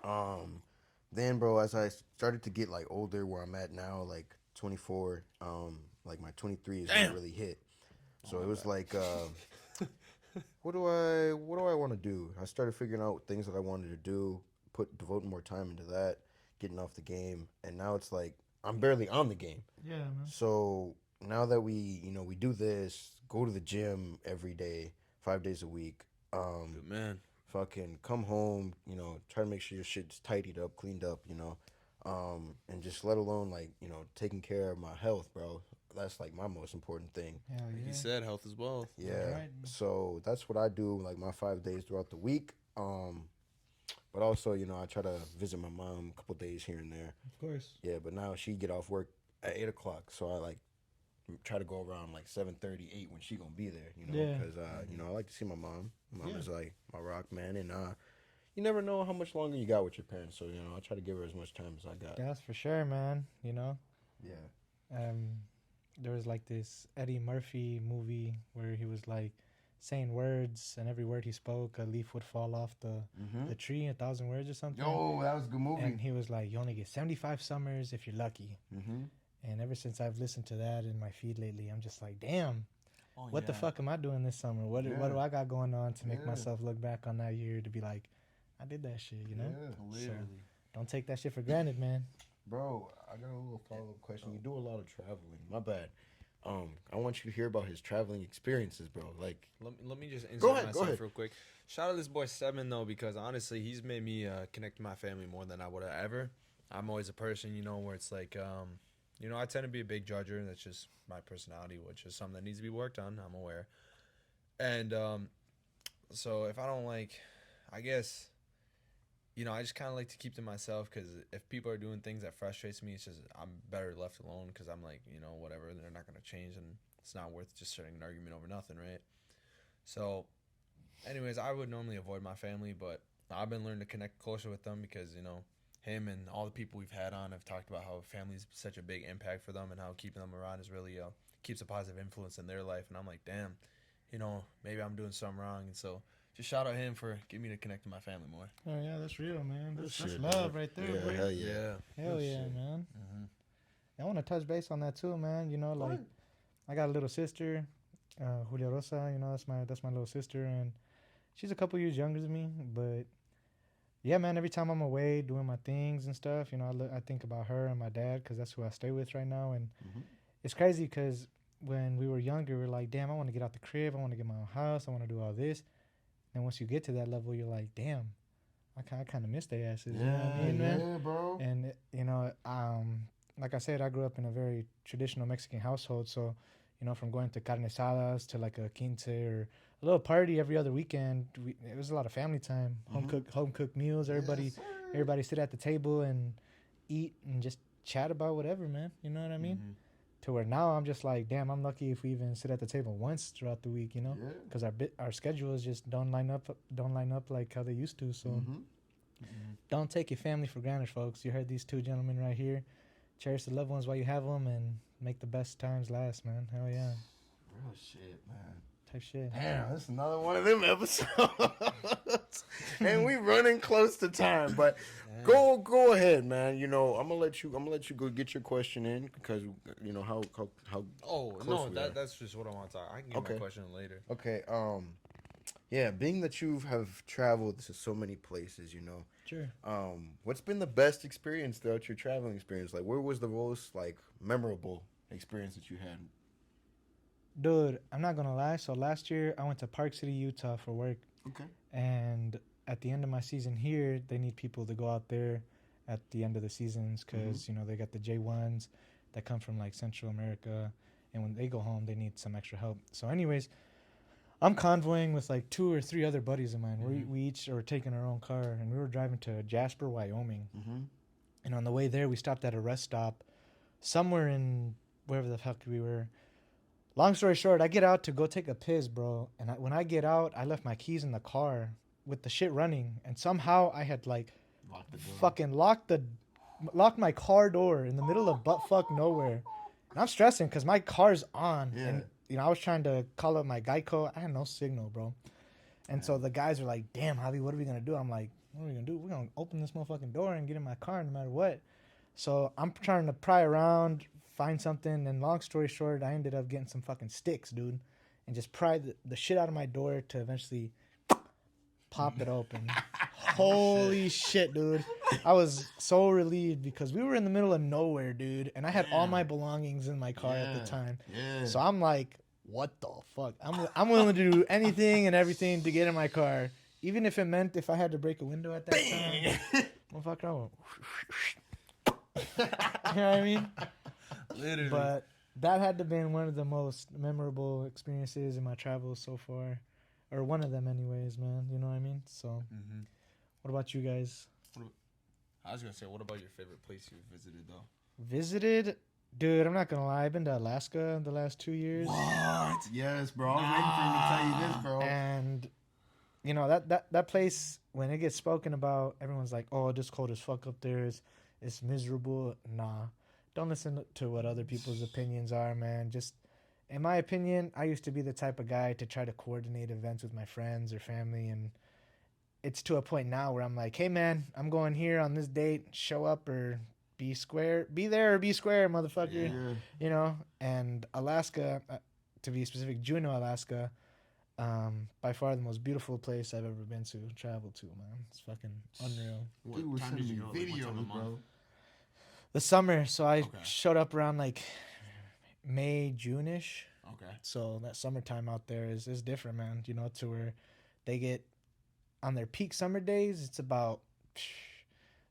Then, bro, as I started to get like older, where I'm at now, like 24, like my 23 is when it really hit. So it was like, what do I want to do? I started figuring out things that I wanted to do, devoting more time into that, getting off the game, and now it's like I'm barely on the game. Yeah, man. So now that we do this, go to the gym every day, 5 days a week. Good man. Fucking come home, try to make sure your shit's tidied up, cleaned up, and just let alone like, taking care of my health, bro. that's like my most important thing. Hell Like yeah. you said, health is wealth. Yeah. Right. So that's what I do, like my 5 days throughout the week. But also, I try to visit my mom a couple days here and there. Of course. Yeah, but now she get off work at 8 o'clock, so I like try to go around like 7:38 when she gonna be there. Yeah. Because I like to see my mom. My mom Yeah. is like my rock, man, and you never know how much longer you got with your parents. So I try to give her as much time as I got. That's for sure, man. Yeah. There was like this Eddie Murphy movie where he was like saying words, and every word he spoke, a leaf would fall off the tree, 1,000 words or something. Yo, that was a good movie. And he was like, you only get 75 summers if you're lucky. Mm-hmm. And ever since I've listened to that in my feed lately, I'm just like, damn, Oh, what the fuck am I doing this summer? What do I got going on to make Yeah. myself look back on that year to be like, I did that shit, Yeah. Literally. Don't take that shit for granted, man. Bro, I got a little follow-up question. You do a lot of traveling. My bad. I want you to hear about his traveling experiences, bro. Like, Let me just insert Go ahead, myself ahead. real quick. Shout out to this boy Seven though, because honestly, he's made me connect to my family more than I would have ever. I'm always a person, where it's like, I tend to be a big judger. That's just my personality, which is something that needs to be worked on. I'm aware. And so if I don't I guess, I just kind of like to keep to myself, because if people are doing things that frustrates me, it's just I'm better left alone, because I'm like, whatever, they're not going to change, and it's not worth just starting an argument over nothing, right? So, anyways, I would normally avoid my family, but I've been learning to connect closer with them because, him and all the people we've had on have talked about how family's such a big impact for them, and how keeping them around is really keeps a positive influence in their life. And I'm like, damn, maybe I'm doing something wrong. And so just shout out him for getting me to connect to my family more. Oh yeah, that's real, man. That's shit, love dude. right there, Yeah, bro. hell yeah. Hell Good yeah, shit. man. Mm-hmm. I want to touch base on that too, man. Like I got a little sister, Julia Rosa. That's my little sister, and she's a couple years younger than me. But yeah, man, every time I'm away doing my things and stuff, I think about her and my dad, because that's who I stay with right now. And Mhm. it's crazy because when we were younger, we are like, damn, I want to get out the crib. I want to get my own house. I want to do all this. And once you get to that level, you're like, damn, I kind of miss their asses. You know what I mean, man? bro. And like I said, I grew up in a very traditional Mexican household. So, from going to carne asadas to like a quince or a little party every other weekend, it was a lot of family time, home cooked meals. Everybody sit at the table and eat and just chat about whatever, man. You know what I mean? Mm-hmm. To where now I'm just like, damn, I'm lucky if we even sit at the table once throughout the week, Yeah. because our schedules just don't line up like how they used to. So don't take your family for granted, folks. You heard these two gentlemen right here. Cherish the loved ones while you have them, and make the best times last, man. Hell yeah, Real shit, man. type shit. Damn, that's another one of them episodes. And we running close to time, but go ahead, man. I'm gonna let you go get your question in, because how Oh, close no, we are. that's just what I want to talk. I can get Okay. my question later. Okay, yeah, being that you have traveled to so many places, Sure. what's been the best experience throughout your traveling experience? Like, where was the most memorable experience that you had? Dude, I'm not gonna lie. So last year I went to Park City, Utah for work, Okay. and at the end of my season here, they need people to go out there at the end of the seasons, because they got the J1s that come from like Central America, and when they go home, they need some extra help. So, anyways, I'm convoying with like 2 or 3 other buddies of mine. We each are taking our own car, and we were driving to Jasper, Wyoming. Mm-hmm. And on the way there, we stopped at a rest stop somewhere in wherever the fuck we were. Long story short, I get out to go take a piss, bro. And when I get out, I left my keys in the car with the shit running. And somehow I had like Lock the door. fucking locked my car door in the middle of buttfuck nowhere. And I'm stressing because my car's on. Yeah. And, I was trying to call up my Geico. I had no signal, bro. And so the guys are like, damn, Javi, what are we going to do? I'm like, what are we going to do? We're going to open this motherfucking door and get in my car no matter what. So I'm trying to pry around, find something. And long story short, I ended up getting some fucking sticks, dude. And just pry the shit out of my door to eventually pop it open. Holy shit, dude. I was so relieved because we were in the middle of nowhere, dude. And I had all my belongings in my car at the time. Yeah. So I'm like, what the fuck? I'm willing to do anything and everything to get in my car. Even if it meant if I had to break a window at that time. Motherfucker, I went. You know what I mean? Literally. But That had to been one of the most memorable experiences in my travels so far, or one of them, anyways, man. You know what I mean? So, what about you guys? I was gonna say, what about your favorite place you've visited though? Visited, dude. I'm not gonna lie. I've been to Alaska the last 2 years, What? Yes, bro. I was waiting for him to tell you this, bro. and you know that place when it gets spoken about, everyone's like, "Oh, it's cold as fuck up there. It's miserable." Nah, don't listen to what other people's opinions are, man. Just in my opinion, I used to be the type of guy to try to coordinate events with my friends or family, and it's to a point now where I'm like, "Hey, man, I'm going here on this date. Show up or be square. Be there or be square, motherfucker." Yeah. You know. And Alaska, to be specific, Juneau, Alaska. By far the most beautiful place I've ever been to, traveled to, man. It's fucking unreal. What Dude was time did sending you me go? Like, what time videos, of month? bro. The summer, so I Okay. showed up around like May, June-ish. Okay. So that summertime out there is different, man. You know, to where they get on their peak summer days, it's about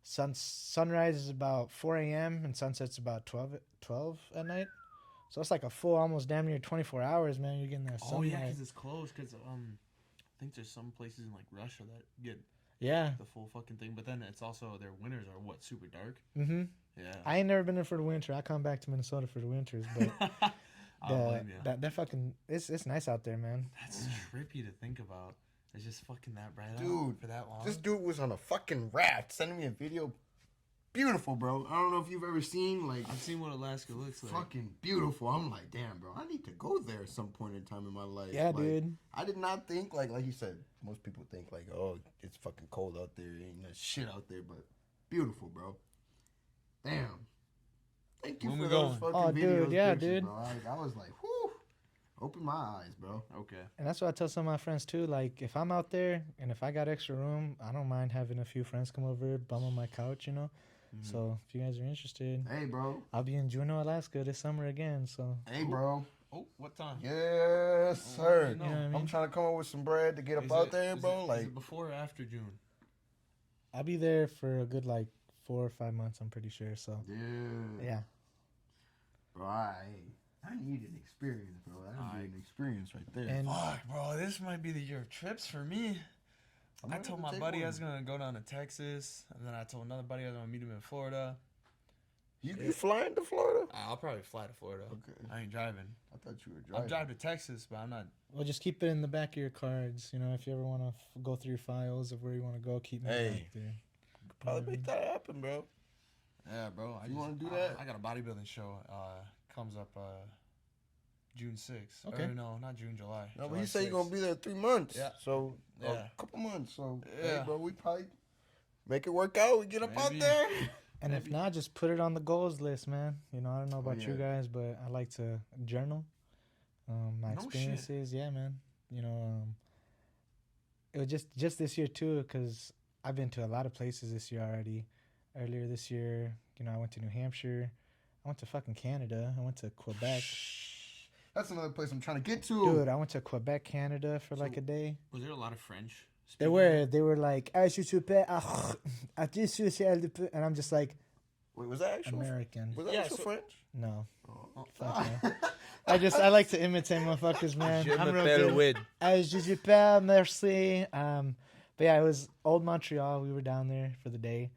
sunrise is about 4 a.m. and sunset's about 12 at night. So it's like a full, almost damn near 24 hours, man. You're getting that Oh sunlight. yeah, because it's close. Because I think there's some places in like Russia that get Yeah. the full fucking thing, but then it's also their winters are what, super dark. Mm-hmm. Yeah. I ain't never been there for the winter. I come back to Minnesota for the winters, but I don't blame you. that fucking it's nice out there, man. That's trippy to think about. It's just fucking that bright out Dude, for that long. This dude was on a fucking raft sending me a video. Beautiful, bro. I don't know if you've ever seen, like, I've seen what Alaska looks like. fucking beautiful. I'm like, damn, bro. I need to go there at some point in time in my life. Yeah, Like, dude. I did not think, like you said, most people think, like, oh, it's fucking cold out there. Ain't no shit out there, but beautiful, bro. Damn. Thank you When for we those going? fucking Oh, videos, dude, yeah, pictures, dude. Bro. I was like, whew. Open my eyes, bro. Okay. And that's what I tell some of my friends too. Like, if I'm out there and if I got extra room, I don't mind having a few friends come over, bum on my couch, you know. So if you guys are interested, Hey, bro. I'll be in Juneau, Alaska this summer again. So Hey, bro. Oh, what time? Yes, sir. you know. you know what I mean. I'm trying to come up with some bread to get up out there, bro. Is it before or after June? I'll be there for a good like 4 or 5 months. I'm pretty sure. So yeah. Bro, I need an experience, bro. That would be an experience right there. And Fuck, bro, this might be the year of trips for me. I told my buddy I was gonna go down to Texas, and then I told another buddy I was gonna meet him in Florida. You flying to Florida? I'll probably fly to Florida. Okay. I ain't driving. I thought you were I'll driving. drive to Texas, but I'm not. well, just keep it in the back of your cards. You know, if you ever want to go through your files of where you want to go, keep me Hey. back there. Probably make that happen, bro. Yeah, bro. You wanna do that? I got a bodybuilding show. Comes up June 6th. Okay. Or no, not June, July. No, but July you say you're 6th. gonna be there 3 months. Yeah. So Yeah. a couple months. So Yeah. hey, bro, we probably make it work out. We get up out Maybe. there. And if not, just put it on the goals list, man. You know, I don't know about you yeah. guys, but I like to journal my No shit. experiences. Yeah, man. You know, it was just this year too, because I've been to a lot of places this year already. Earlier this year, you know, I went to New Hampshire. I went to fucking Canada. I went to Quebec. That's another place I'm trying to get to. Dude, I went to Quebec, Canada for like a day. Was there a lot of French? They were like, "Ah, je suis prêt à- à te sucer le peu," and I'm just like, Wait, was that actual? American. Was that Yeah, actual so- French? No. Oh. Fuck no. I like to imitate motherfuckers, man. Je I'm real m'appelle good. Wid. Je suis pas, merci. But yeah, it was old Montreal. We were down there for the day.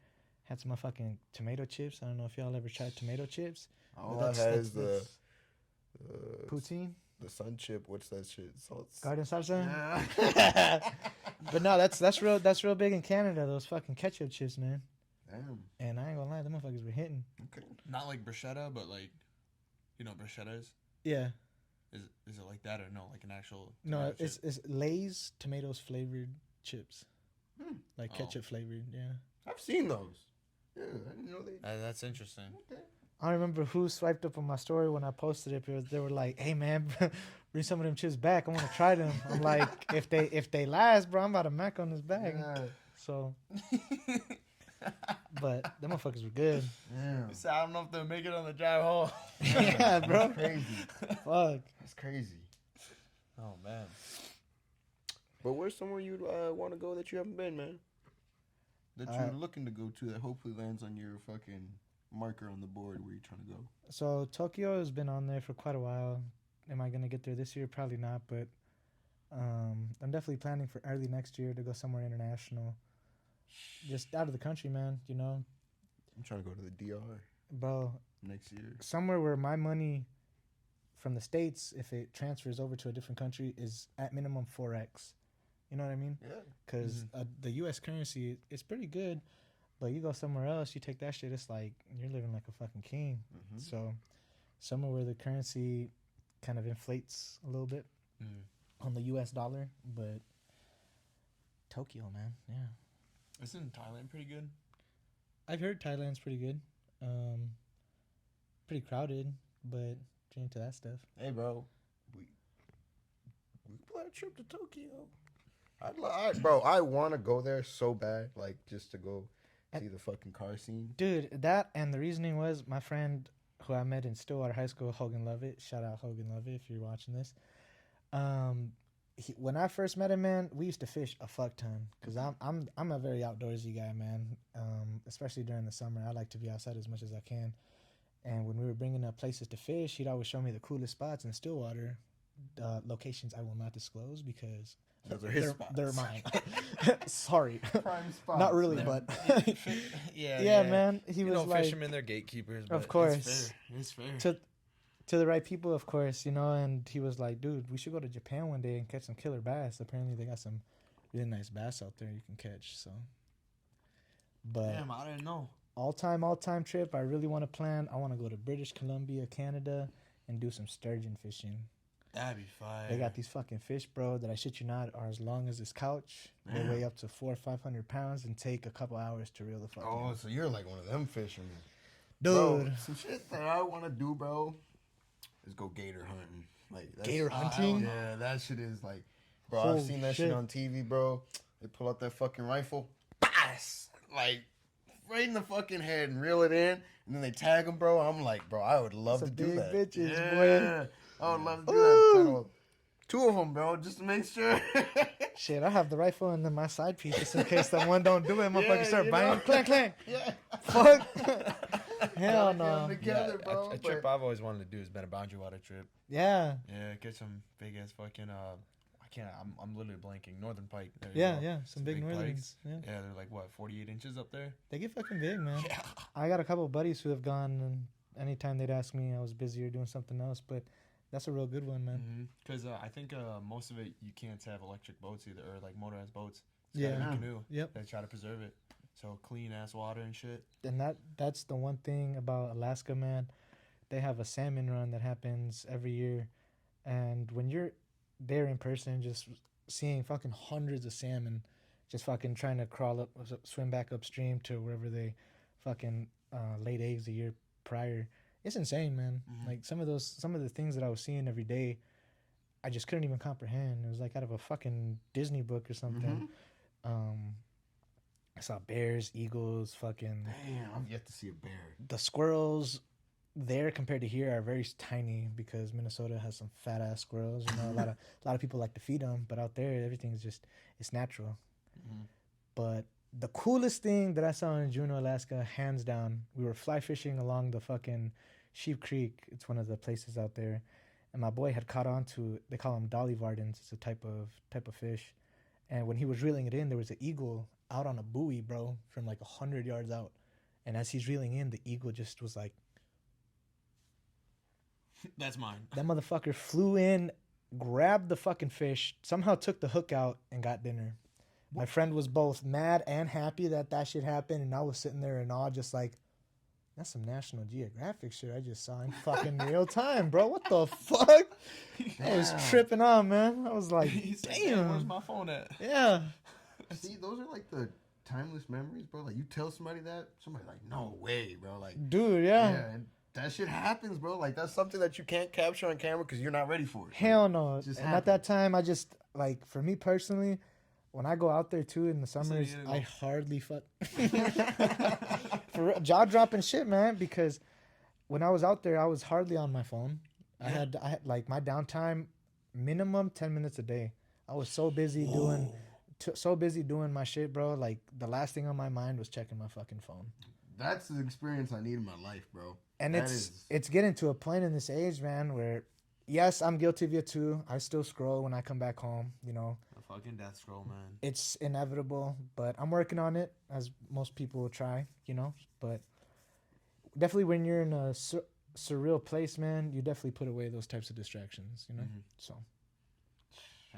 Had some fucking tomato chips. I don't know if y'all ever tried tomato chips. All But I had is the poutine, the sun chip. What's that shit? Salts. garden salsa. Yeah. But no, that's real big in Canada. Those fucking ketchup chips, man. Damn. And I ain't gonna lie, them motherfuckers were hitting. Okay. Not like bruschetta, but like, you know, what bruschetta is. Yeah. Is it like that or no? Like an actual. No, tomato chip? it's Lay's tomatoes flavored chips, like Oh. ketchup flavored. Yeah. I've seen those. Yeah, I didn't know they. That's interesting. Okay. I don't remember who swiped up on my story when I posted it, but they were like, "Hey man, bring some of them chips back. I want to try them." I'm like, if they last, bro, I'm about to mac on this bag. Yeah. So, but them motherfuckers were good. Damn. So I don't know if they'll make it on the drive home. Yeah, bro. Crazy. Fuck. That's crazy. Oh man. But where's somewhere you'd want to go that you haven't been, man? That you're looking to go to that hopefully lands on your fucking marker on the board where you're trying to go? So Tokyo has been on there for quite a while. Am I gonna get there this year? Probably not, but I'm definitely planning for early next year to go somewhere international, just out of the country, man. You know, I'm trying to go to the DR bro, next year. somewhere where my money from the States, if it transfers over to a different country, is at minimum 4x. You know what I mean? Yeah. Because the U.S. currency is pretty good, but you go somewhere else, you take that shit, it's like you're living like a fucking king. Mm-hmm. So somewhere where the currency kind of inflates a little bit on the U.S. dollar, but Tokyo, man, yeah. Isn't Thailand pretty good? I've heard Thailand's pretty good. Pretty crowded, but you're into that stuff. Hey, bro, we plan a trip to Tokyo. Bro, I want to go there so bad, like just to go see the fucking car scene. Dude, that and the reasoning was my friend who I met in Stillwater High School, Hogan Lovett. Shout out Hogan Lovett if you're watching this. When I first met him, man, we used to fish a fuck ton because I'm a very outdoorsy guy, man. Especially during the summer, I like to be outside as much as I can. And when we were bringing up places to fish, he'd always show me the coolest spots in Stillwater, locations I will not disclose because Those are his spots. they're mine. Sorry, Prime spots. not really, man. but yeah, man. He You was know, like, fishermen, they're gatekeepers. But of course, it's fair. to the right people, of course, you know. And he was like, dude, we should go to Japan one day and catch some killer bass. Apparently, they got some really nice bass out there you can catch. So, but Damn, I didn't know. all time trip I really want to plan. I want to go to British Columbia, Canada, and do some sturgeon fishing. That'd be fire. They got these fucking fish, bro, that I shit you not are as long as this couch. They Man. weigh up to 400 or 500 pounds and take a couple hours to reel the fuck Oh, in. so you're like one of them fishermen. Dude. Bro, some shit that I want to do, bro, is go gator hunting. Like that's, Gator hunting? Yeah, that shit is like, bro, Holy I've seen that shit. shit on TV, bro. They pull out that fucking rifle, bass, like right in the fucking head and reel it in, and then they tag them, bro. I'm like, bro, I would love Some to do big that. bitches, yeah, boy. I would love to do Ooh. that. But, two of them, bro, just to make sure. Shit, I have the rifle and then my side piece just in case that one don't do it. Motherfucker start you buying. know. Clang, clang. Yeah. Fuck. Hell Gotta get 'em no. together, bro. A trip I've always wanted to do has been a boundary water trip. Yeah. Yeah, get some big ass fucking I'm literally blanking. Northern pike. There you Yeah, go. yeah. Some big northerns. pikes. Yeah. Yeah, they're like what, 48 inches up there? They get fucking big, man. Yeah. I got a couple of buddies who have gone, and anytime they'd ask me, I was busy or doing something else. But that's a real good one, man. Because I think most of it you can't have electric boats either, or like motorized boats. It's Yeah. gotta be canoe. Yep. They try to preserve it. So clean ass water and shit. And that's the one thing about Alaska, man. They have a salmon run that happens every year, and when you're there in person, just seeing fucking hundreds of salmon, just fucking trying to swim back upstream to wherever they fucking laid eggs the year prior. It's insane, man. Like some of the things that I was seeing every day, I just couldn't even comprehend. It was like out of a fucking Disney book or something. I saw bears, eagles, fucking Damn, I've yet to see a bear. the squirrels there compared to here are very tiny because Minnesota has some fat ass squirrels. You know, a lot of people like to feed them, but out there everything's just it's natural. But the coolest thing that I saw in Juneau, Alaska, hands down, we were fly fishing along the fucking Sheep Creek. It's one of the places out there, and my boy had caught on to, they call them dolly vardens. It's a type of fish, and when he was reeling it in, there was an eagle out on a buoy, bro, from like 100 yards out, and as he's reeling in, the eagle just was like, That's mine. that motherfucker flew in, grabbed the fucking fish, somehow took the hook out, and got dinner. My friend was both mad and happy that shit happened, and I was sitting there in awe, just like, that's some National Geographic shit I just saw in fucking real time, bro. What the fuck? I was tripping on, man. I was like, He's like, damn. where's my phone at? Yeah. See, those are like the timeless memories, bro. Like you tell somebody that, somebody's like, no way, bro. Like, Dude, yeah. and that shit happens, bro. Like that's something that you can't capture on camera because you're not ready for it. Hell no. just And at that time, I just, like, for me personally, when I go out there too in the summers, you I hardly fuck. For jaw dropping shit, man. Because when I was out there, I was hardly on my phone. I had like my downtime minimum 10 minutes a day. I was so busy doing my shit, bro. Like the last thing on my mind was checking my fucking phone. that's the experience I need in my life, bro. And That it's getting to a point in this age, man, where yes, I'm guilty of it too. I still scroll when I come back home. You know, A fucking death scroll, man. it's inevitable, but I'm working on it, as most people will try. You know, but definitely when you're in a surreal place, man, you definitely put away those types of distractions. You know, so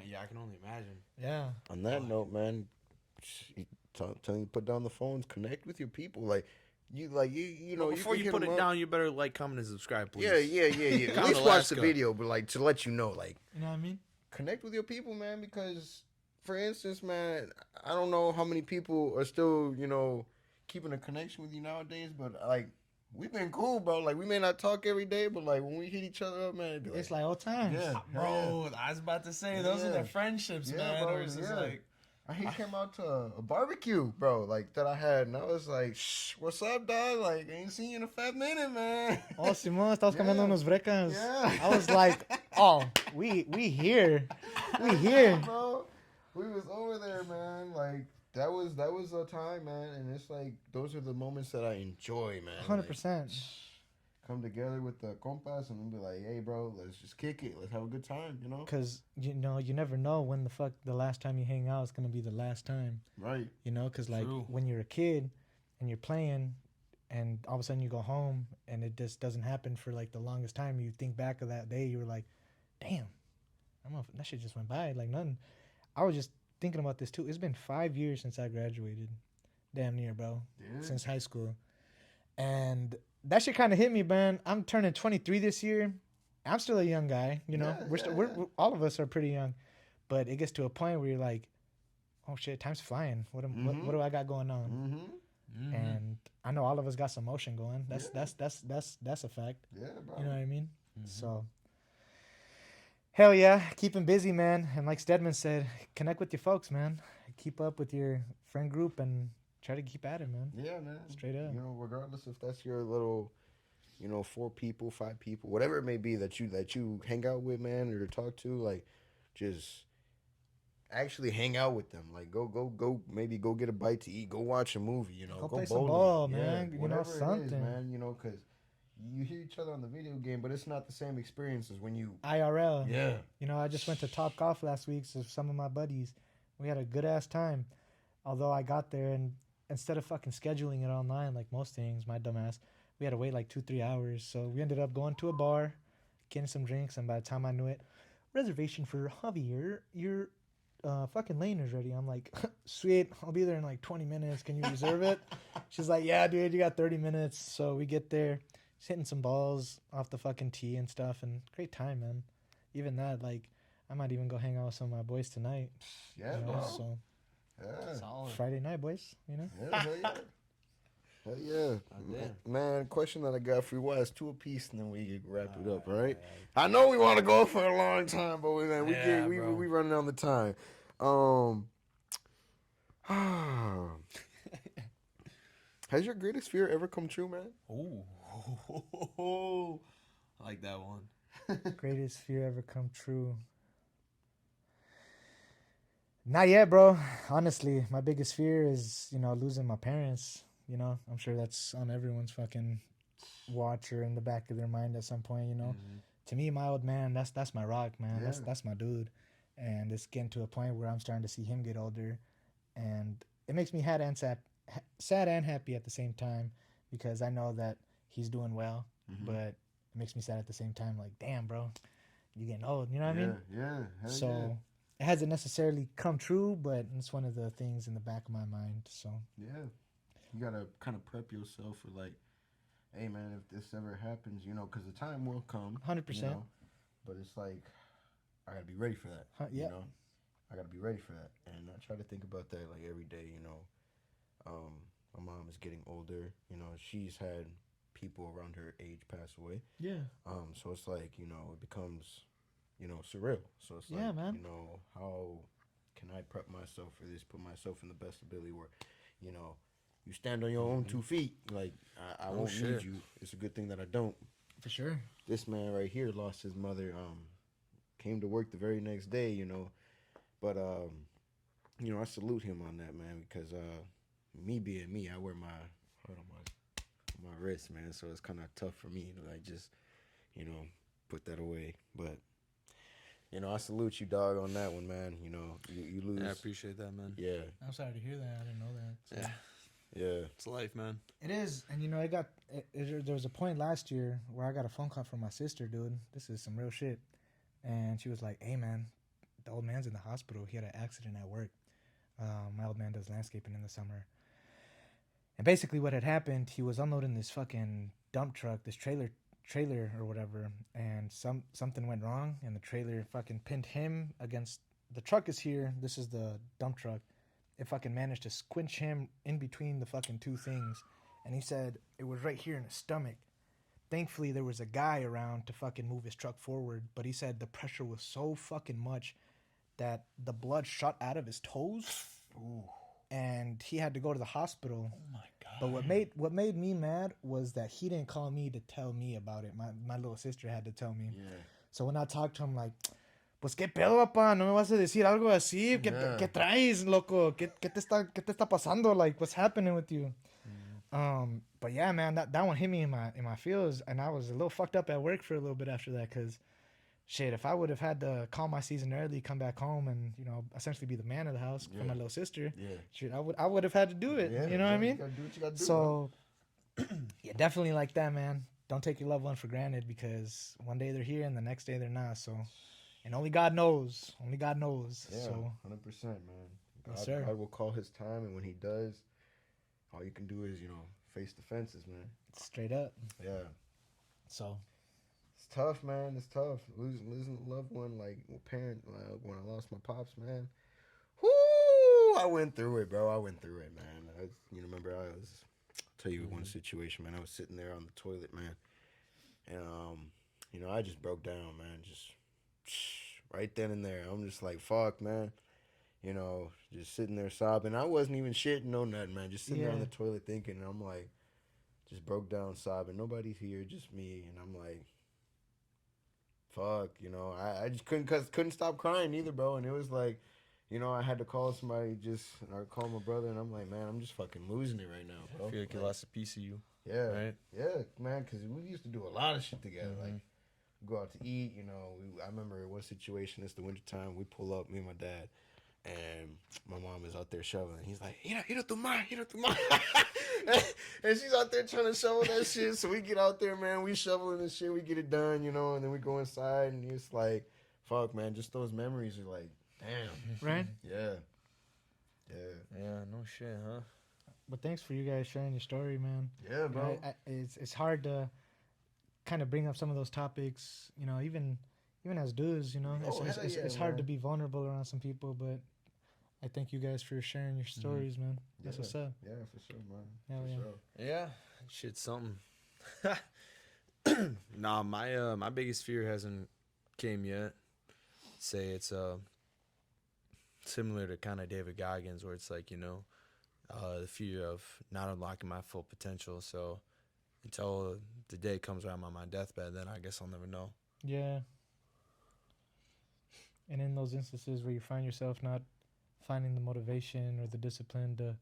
Yeah, I can only imagine. yeah, On that note, man, telling you to put down the phones, connect with your people. Like you know, Well, before can you hit put 'em it up. down, you better like, comment, and subscribe, please. Yeah. At Count least watch the Alaska. video, but like to let you know, like you know what I mean. connect with your people, man. Because, for instance, man, I don't know how many people are still, keeping a connection with you nowadays, but like we've been cool, bro. Like we may not talk every day, but like when we hit each other up, man, it'd be It's like old times. yeah, Bro, I was about to say, those are Yeah. the friendships, Yeah, man. bro, Or it's just yeah. like, He came out to a barbecue, bro, like that I had, and I was like, "Shh, what's up, dog? Like, ain't seen you in a fat minute, man." Oh, Simón, estamos Yeah. cambiando unos brecas. Yeah. I was like, oh, we here. We here. Bro. We was over there, man. Like that was a time, man, and it's like those are the moments that I enjoy, man. 100%. Come together with the compas and be like, hey, bro, let's just kick it. Let's have a good time, you know? Because, you know, you never know when the fuck the last time you hang out is going to be the last time. Right. You know, because, like, True. when you're a kid and you're playing and all of a sudden you go home and it just doesn't happen for, like, the longest time, you think back of that day, you were like, damn, that shit just went by. Like, nothing. I was just thinking about this, too. It's been 5 years since I graduated. Damn near, bro. Yeah. Since high school. And that shit kind of hit me, man. I'm turning 23 this year. I'm still a young guy, you know. Yeah, we're all of us are pretty young, but it gets to a point where you're like, oh shit, time's flying. What do I got going on? Mm-hmm. And I know all of us got some motion going. That's a fact. Yeah, bro. You know what I mean? So hell yeah, keep them busy, man. And like Stedman said, connect with your folks, man. Keep up with your friend group and try to keep at it, man. Yeah, man. Straight up. You know, regardless if that's your little, 4 people, 5 people, whatever it may be that you hang out with, man, or talk to, like, just actually hang out with them. Like, go, maybe go get a bite to eat. Go watch a movie. Go play bowling. some ball, man. You know, Whatever it is, something. man. Because you hear each other on the video game, but it's not the same experience as when you. IRL. Yeah. You know, I just went to Top Golf last week with some of my buddies. We had a good ass time. Although I got there and instead of fucking scheduling it online like most things, my dumbass, we had to wait like 2-3 hours. So we ended up going to a bar, getting some drinks, and by the time I knew it, reservation for Javier, your fucking lane is ready. I'm like, sweet, I'll be there in like 20 minutes. Can you reserve it? She's like, yeah, dude, you got 30 minutes. So we get there, just hitting some balls off the fucking tee and stuff, and great time, man. Even that, like, I might even go hang out with some of my boys tonight. Yeah, you know, bro. so Yeah. solid. Friday night, boys, you know? Yeah, hell yeah. Hell yeah. Man, question that I got for you was 2 apiece and then we can wrap it up, all right? I know we want to go for a long time, but we running on the time. Has your greatest fear ever come true, man? Ooh. I like that one. Greatest fear ever come true. Not yet, bro. Honestly, my biggest fear is, losing my parents. I'm sure that's on everyone's fucking watch or in the back of their mind at some point, To me, my old man, that's my rock, man. Yeah. That's my dude. And it's getting to a point where I'm starting to see him get older. And it makes me sad and happy at the same time because I know that he's doing well, but it makes me sad at the same time. Like, damn, bro, you're getting old. You know what I mean? Yeah. So it hasn't necessarily come true, but it's one of the things in the back of my mind. So yeah, you gotta kind of prep yourself for like, hey man, if this ever happens, because the time will come. 100%. But it's like I gotta be ready for that. Yeah. I gotta be ready for that, and I try to think about that like every day. My mom is getting older. She's had people around her age pass away. Yeah. So it's like it becomes surreal. So it's like, yeah, man. How can I prep myself for this, put myself in the best ability where, you stand on your own 2 feet. Like, I won't need you. It's a good thing that I don't. For sure. This man right here lost his mother, came to work the very next day, But, I salute him on that, man, because me being me, I wear my, hold on, my wrist, man. So it's kind of tough for me to like just, you know, put that away. But I salute you, dog, on that one, man. You lose. Yeah, I appreciate that, man. Yeah, I'm sorry to hear that. I didn't know that. So. Yeah, yeah. it's life, man. It is, and there was a point last year where I got a phone call from my sister, dude. This is some real shit, and she was like, "Hey, man, the old man's in the hospital. He had an accident at work. My old man does landscaping in the summer, and basically what had happened, he was unloading this fucking dump truck, this trailer or whatever, and something went wrong, and the trailer fucking pinned him against. The truck is here. This is the dump truck." It fucking managed to squinch him in between the fucking two things. And he said it was right here in his stomach. Thankfully, there was a guy around to fucking move his truck forward. But he said the pressure was so fucking much that the blood shot out of his toes. Ooh. And he had to go to the hospital. Oh my god. But what made me mad was that he didn't call me to tell me about it. My little sister had to tell me. Yeah. So when I talked to him, like... Pues qué pedo, papá, no me vas a decir algo así, ¿qué traes, loco? ¿Qué te está pasando? Like, what's happening with you? But yeah, man, that one hit me in my feels, and I was a little fucked up at work for a little bit after that, cause shit, if I would have had to call my season early, come back home, and essentially be the man of the house for my little sister, shit, I would have had to do it. You know what I mean? You gotta do what you gotta do. So, yeah, definitely like that, man. Don't take your loved one for granted, because one day they're here and the next day they're not. So. And only God knows. Only God knows. Yeah, so 100%, man. Yes, sir. God will call his time, and when he does, all you can do is, face the fences, man. Straight up. Yeah. So. It's tough, man. It's tough. Losing a loved one, like, a parent, like, when I lost my pops, man. Whoo! I went through it, bro. I went through it, man. Remember, I'll tell you one situation, man. I was sitting there on the toilet, man. And, I just broke down, man. Just... right then and there. I'm just like, fuck, man. Just sitting there sobbing. I wasn't even shitting, no nothing, man. Just sitting there on the toilet thinking, and I'm like, just broke down sobbing. Nobody's here, just me. And I'm like, fuck, I just couldn't stop crying either, bro. And it was like, I had to call somebody or call my brother, and I'm like, man, I'm just fucking losing it right now, bro. I feel like you lost a piece of you. Yeah. Right? Yeah, man, because we used to do a lot of shit together. Like, go out to eat, I remember one situation, it's the wintertime, we pull up, me and my dad, and my mom is out there shoveling. He's like, hira tu ma. And she's out there trying to shovel that shit, so we get out there, man, we shoveling this shit, we get it done, and then we go inside, and it's like, fuck, man, just those memories are like, damn. Right? Yeah. Yeah, no shit, huh? But thanks for you guys sharing your story, man. Yeah, bro. It's hard to kind of bring up some of those topics, even as dudes, it's hard to be vulnerable around some people, but I thank you guys for sharing your stories, man. That's what's up. Yeah, for sure, man. Hell For yeah. sure. Yeah, shit's something. Nah, my biggest fear hasn't came yet. Say it's similar to kind of David Goggins, where it's like the fear of not unlocking my full potential. So until the day comes around on my deathbed, then I guess I'll never know. Yeah. And in those instances where you find yourself not finding the motivation or the discipline to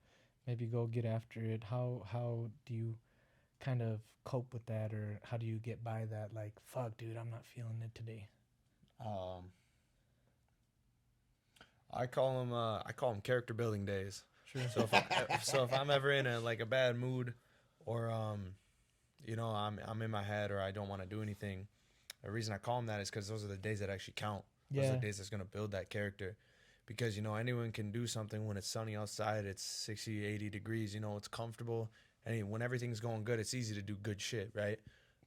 maybe go get after it, how do you kind of cope with that, or how do you get by that? Like, fuck, dude, I'm not feeling it today. I call them character building days. Sure. So if I'm ever in a bad mood, or I'm in my head, or I don't want to do anything, the reason I call them that is because those are the days that actually count. Those are the days that's going to build that character. Because, anyone can do something when it's sunny outside, it's 60, 80 degrees, it's comfortable. And when everything's going good, it's easy to do good shit, right?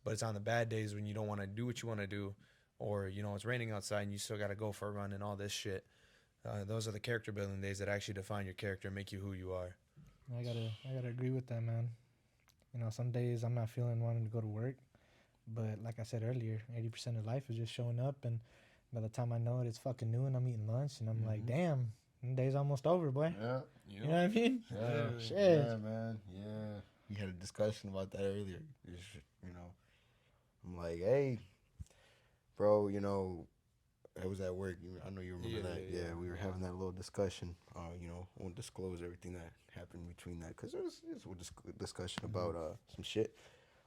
But it's on the bad days when you don't want to do what you want to do, or, it's raining outside and you still got to go for a run and all this shit. Those are the character building days that actually define your character and make you who you are. I gotta agree with that, man. Some days I'm not feeling wanting to go to work, but like I said earlier, 80% of life is just showing up, and by the time I know it, it's fucking noon. I'm eating lunch, and I'm like, damn, the day's almost over, boy. Yeah. You know what I mean? Yeah. Shit. Yeah, man. Yeah. We had a discussion about that earlier. I'm like, hey, bro, I was at work. I know you remember that. Yeah, we were having that little discussion. I won't disclose everything that happened between that because it was a discussion about some shit.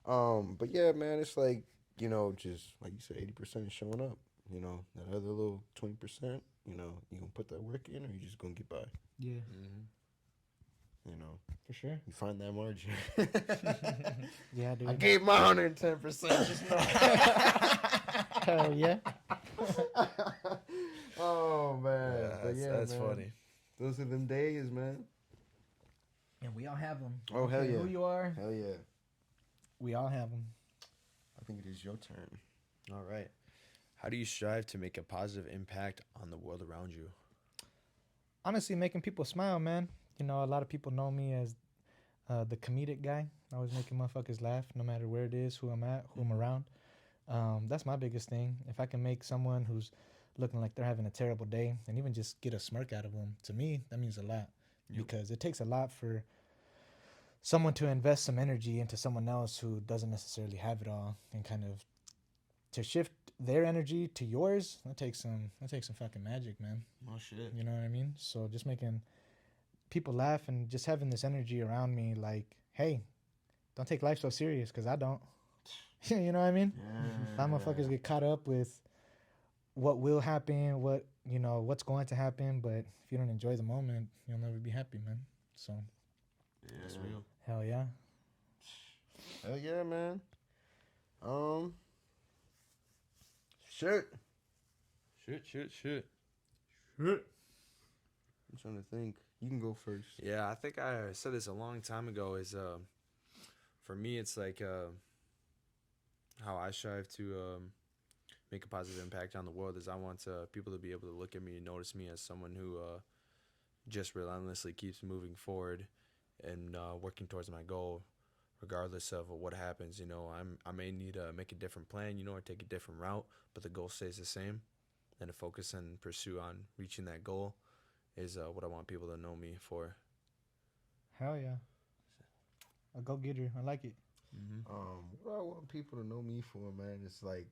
But yeah, man, it's like just like you said, 80% is showing up. That other little 20%. You gonna put that work in, or you just gonna get by. Yeah, for sure. You find that margin. Yeah, dude. I gave my 110%. Just know. Hell yeah. Oh man, Yeah, but yeah, that's man. funny. Those are them days, man. And we all have them. Oh hell yeah, Who you are? hell yeah. We all have them. I think it is your turn. All right. How do you strive to make a positive impact on the world around you? Honestly, making people smile, man. A lot of people know me as the comedic guy. Always making motherfuckers laugh, no matter where it is, who I'm at, who I'm around. That's my biggest thing. If I can make someone who's looking like they're having a terrible day and even just get a smirk out of them, to me, that means a lot. Yep. Because it takes a lot for someone to invest some energy into someone else who doesn't necessarily have it all, and kind of to shift their energy to yours. That takes some fucking magic, man. Oh shit. You know what I mean? So just making people laugh and just having this energy around me, like, hey, don't take life so serious, because I don't. You know what I mean? Yeah. A lot of motherfuckers get caught up with what will happen, what's going to happen, but if you don't enjoy the moment, you'll never be happy, man. So, Yeah. That's real. hell yeah. Hell yeah, man. Shit. Shit. I'm trying to think. You can go first. Yeah, I think I said this a long time ago. Is for me, it's like how I strive to make a positive impact on the world. Is I want people to be able to look at me and notice me as someone who just relentlessly keeps moving forward and working towards my goal, regardless of what happens. I may need to make a different plan, or take a different route, but the goal stays the same. And to focus and pursue on reaching that goal is what I want people to know me for. Hell yeah. A go-getter. I like it. What I want people to know me for, man, is like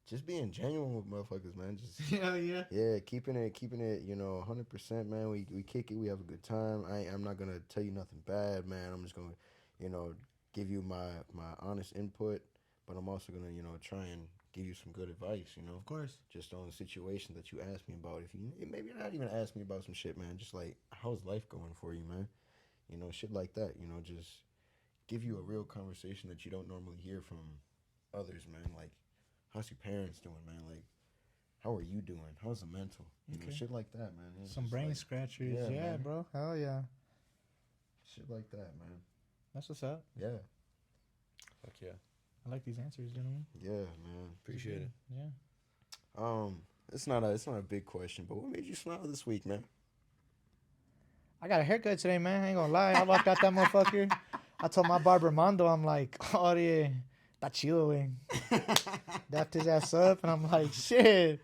just being genuine with motherfuckers, man. Just Hell yeah. yeah, keeping it, 100%, man. We kick it, we have a good time. I'm not gonna tell you nothing bad, man. I'm just gonna, give you my honest input, but I'm also gonna, try and give you some good advice, Of course. just on the situation that you asked me about. If you maybe not even ask me about some shit, man, just like how's life going for you, man? Shit like that. Just give you a real conversation that you don't normally hear from others, man. Like, how's your parents doing, man? Like, how are you doing? How's the mental? Okay. Shit like that, man. It's Some just brain like, scratchers. yeah, Yeah, man. bro. Hell yeah. shit like that, man. That's what's up. Yeah, Fuck yeah. I like these answers, gentlemen. yeah, man. Appreciate it. Yeah. It's not a big question, but what made you smile this week, man? I got a haircut today, man. I ain't gonna lie. I walked out that motherfucker. I told my barber Mondo, I'm like, oh yeah, está chido, güey. Dapped his ass up, and I'm like, shit.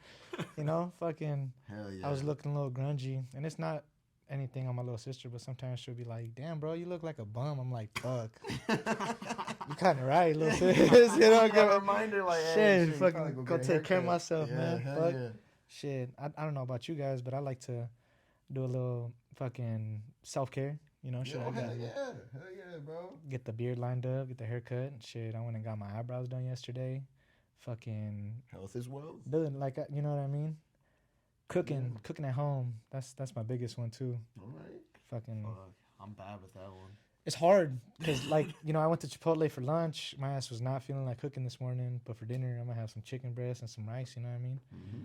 Fucking, Hell yeah. I was looking a little grungy. And it's not anything on my little sister, but sometimes she'll be like, damn, bro, you look like a bum. I'm like, fuck. You kind of right, little sis. a reminder, like, shit, you fucking probably go get a take care of haircut. myself, Yeah, man. hell Fuck. yeah. Shit, I don't know about you guys, but I like to do a little fucking self-care, shit Yeah, like hell that. yeah. Hell yeah, bro. Get the beard lined up, get the haircut. Shit, I went and got my eyebrows done yesterday. Fucking Health is wealth. doing like, you know what I mean? Cooking at home. That's my biggest one too. All right. Fucking, I'm bad with that one. it's hard because I went to Chipotle for lunch. My ass was not feeling like cooking this morning, but for dinner I'm gonna have some chicken breast and some rice. You know what I mean? Mm-hmm.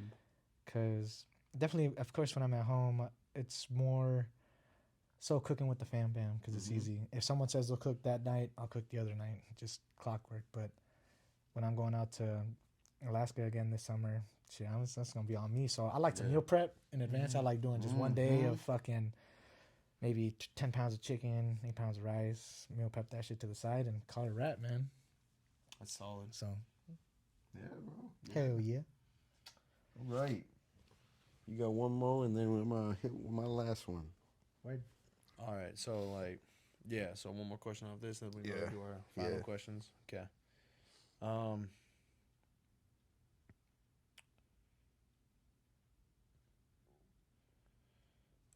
Because definitely, of course, when I'm at home, it's more so cooking with the fam bam because it's easy. If someone says they'll cook that night, I'll cook the other night. Just clockwork. But when I'm going out to Alaska again this summer, shit, that's going to be on me. So I like to meal prep in advance. I like doing just one day of fucking maybe 10 pounds of chicken, 8 pounds of rice, meal prep that shit to the side and call it a wrap, man. That's solid. So, Yeah, bro. hell yeah. All right. You got one more, and then I'm gonna hit with my last one. All right. So so one more question off this, then we go Yeah. to our final Yeah. questions. Okay.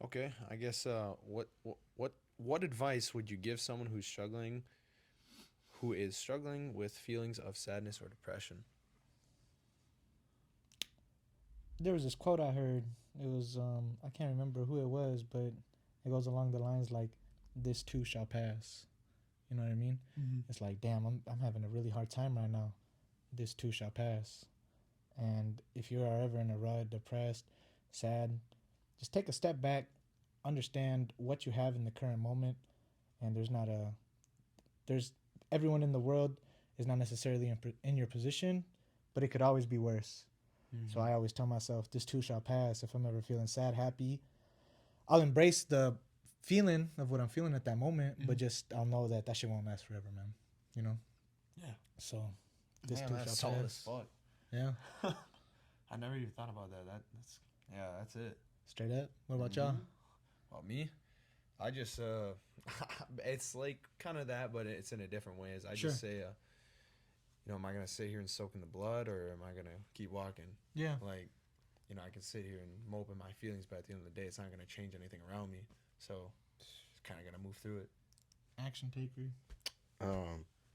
Okay, I guess what advice would you give someone who is struggling with feelings of sadness or depression? There was this quote I heard. It was I can't remember who it was, but it goes along the lines like, "This too shall pass." You know what I mean? Mm-hmm. It's like, damn, I'm having a really hard time right now. This too shall pass. And if you are ever in a rut, depressed, sad, just take a step back, understand what you have in the current moment, and there's everyone in the world is not necessarily in your position, but it could always be worse. Mm-hmm. So I always tell myself, this too shall pass. If I'm ever feeling sad, happy, I'll embrace the feeling of what I'm feeling at that moment, but just I'll know that shit won't last forever, man. You know? Yeah. So this Man, too that's shall solid pass. as fuck. Yeah. I never even thought about that. That's it. Straight up. What about y'all? Well, me, I just it's like kind of that, but it's in a different way. Is I Sure. just say, am I gonna sit here and soak in the blood, or am I gonna keep walking? Yeah. Like, I can sit here and mope in my feelings, but at the end of the day, it's not gonna change anything around me. So, just kind of gonna move through it. Action taker.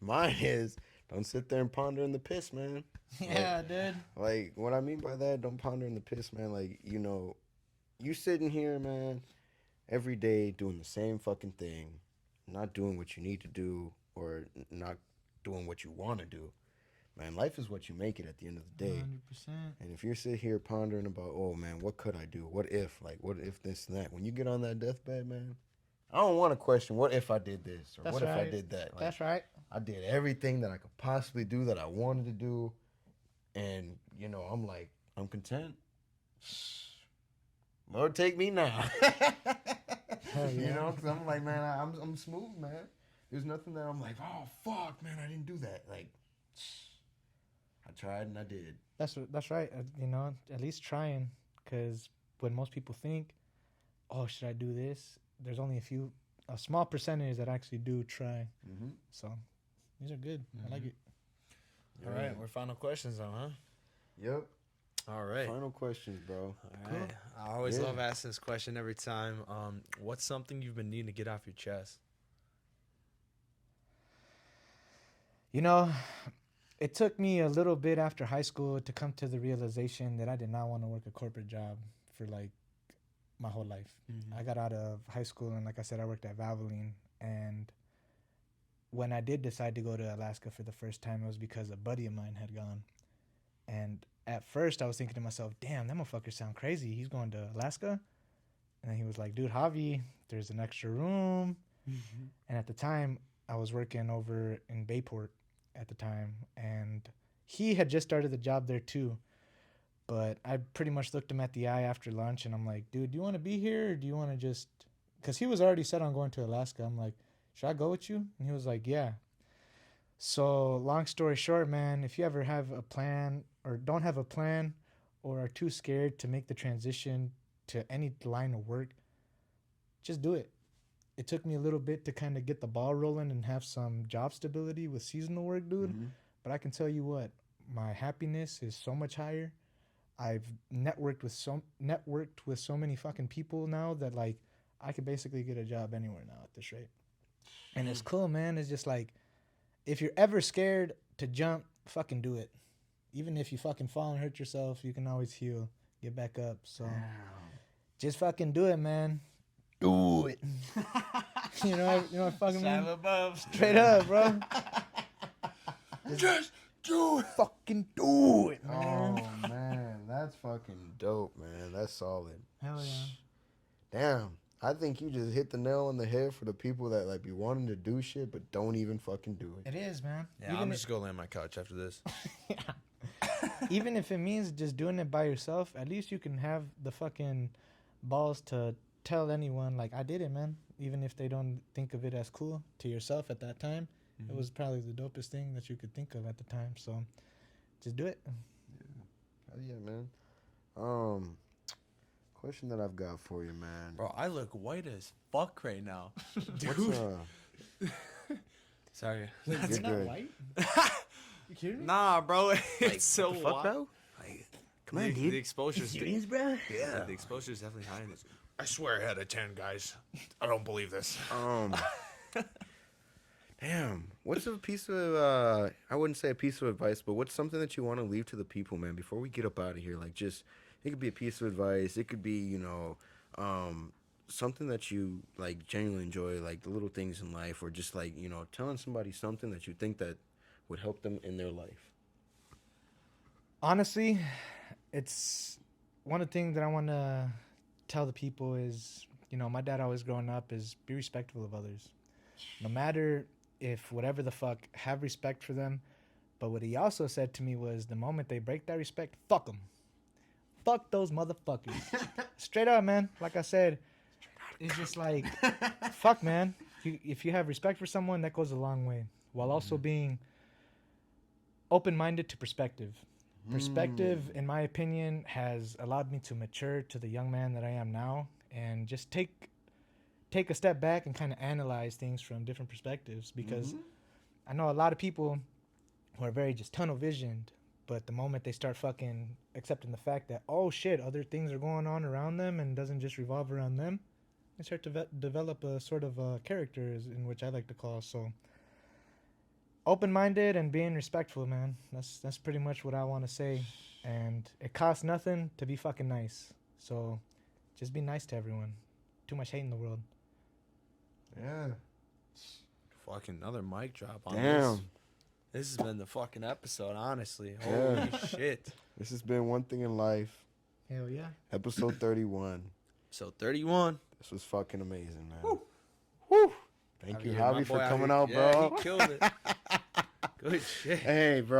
Mine is don't sit there and ponder in the piss, man. Yeah, dude. Like, what I mean by that, don't ponder in the piss, man. Like, you sitting here, man, every day doing the same fucking thing, not doing what you need to do or not doing what you want to do. Man, life is what you make it at the end of the day. 100%. And if you're sitting here pondering about, oh, man, what could I do? What if? Like, what if this and that? When you get on that deathbed, man, I don't want to question, what if I did this? Or That's what if I right. did that? Like, That's right. I did everything that I could possibly do that I wanted to do. And, I'm like, I'm content. Lord, take me now. Hell yeah. Because I'm like, man, I'm smooth, man. There's nothing that I'm like, oh, fuck, man, I didn't do that. Like, I tried and I did. That's right. At least trying, because when most people think, oh, should I do this? There's only a small percentage that actually do try. Mm-hmm. So these are good. I like it. All right, we're final questions now, huh? Yep. All right. Final questions, bro. All right. I always love asking this question every time. What's something you've been needing to get off your chest? It took me a little bit after high school to come to the realization that I did not want to work a corporate job for like my whole life. Mm-hmm. I got out of high school and like I said, I worked at Valvoline. And when I did decide to go to Alaska for the first time, it was because a buddy of mine had gone. And at first I was thinking to myself, damn, that motherfucker sound crazy. He's going to Alaska? And then he was like, dude, Javi, there's an extra room. Mm-hmm. And at the time I was working over in Bayport at the time. And he had just started the job there too. But I pretty much looked him at the eye after lunch and I'm like, dude, do you want to be here? Or do you want to just, because he was already set on going to Alaska. I'm like, should I go with you? And he was like, yeah. So long story short, man, if you ever have a plan or don't have a plan or are too scared to make the transition to any line of work, just do it. It took me a little bit to kind of get the ball rolling and have some job stability with seasonal work, dude. Mm-hmm. But I can tell you what, my happiness is so much higher. I've networked with so many fucking people now that like I could basically get a job anywhere now at this rate. And it's cool, man. It's just like, if you're ever scared to jump, fucking do it. Even if you fucking fall and hurt yourself, you can always heal, get back up. So just fucking do it, man. Do it. you know what fucking mean? above. Straight up, bro. Just do it. Fucking do it, man. Oh, man. That's fucking dope, man. That's solid. Hell yeah. Damn. I think you just hit the nail on the head for the people that like be wanting to do shit but don't even fucking do it. It is, man. Yeah, I'm just going to lay on my couch after this. Even if it means just doing it by yourself, at least you can have the fucking balls to tell anyone, like, I did it, man. Even if they don't think of it as cool to yourself at that time. Mm-hmm. It was probably the dopest thing that you could think of at the time. So just do it. Hell yeah, man. Question that I've got for you, man. Bro, I look white as fuck right now. What's Sorry. You're good. white? You kidding me? Nah, bro. It's so what the fuck, wild. bro? Like, Come on, the dude. exposure's Serious, bro? yeah, the exposure is definitely high in this. I swear I had a 10, guys. I don't believe this. Damn. What's a piece of I wouldn't say a piece of advice, but what's something that you want to leave to the people, man, before we get up out of here? Like, just it could be a piece of advice. It could be, something that you like genuinely enjoy, like the little things in life, or just like, telling somebody something that you think that would help them in their life. Honestly, it's one of the things that I want to tell the people is, my dad always growing up is be respectful of others. No matter if whatever the fuck, have respect for them. But what he also said to me was the moment they break that respect, fuck them. Fuck those motherfuckers. Straight up, man. Like I said, it's just like, fuck, man. If you have respect for someone, that goes a long way. While also being open-minded to perspective. Perspective, in my opinion, has allowed me to mature to the young man that I am now, and just take a step back and kind of analyze things from different perspectives. Because I know a lot of people who are very just tunnel visioned, but the moment they start fucking accepting the fact that, oh shit, other things are going on around them and doesn't just revolve around them, they start to develop a sort of character, in which I like to call. So open-minded and being respectful, man. That's pretty much what I want to say. And it costs nothing to be fucking nice. So just be nice to everyone. Too much hate in the world. Yeah. Fucking another mic drop on Damn. This has been the fucking episode, honestly. Holy shit. This has been One Thing in Life. Hell yeah. Episode 31. So 31. This was fucking amazing, man. Woo. Woo. Thank you, Javi, for coming out, bro. Yeah, he killed it. Good shit. Hey, bro.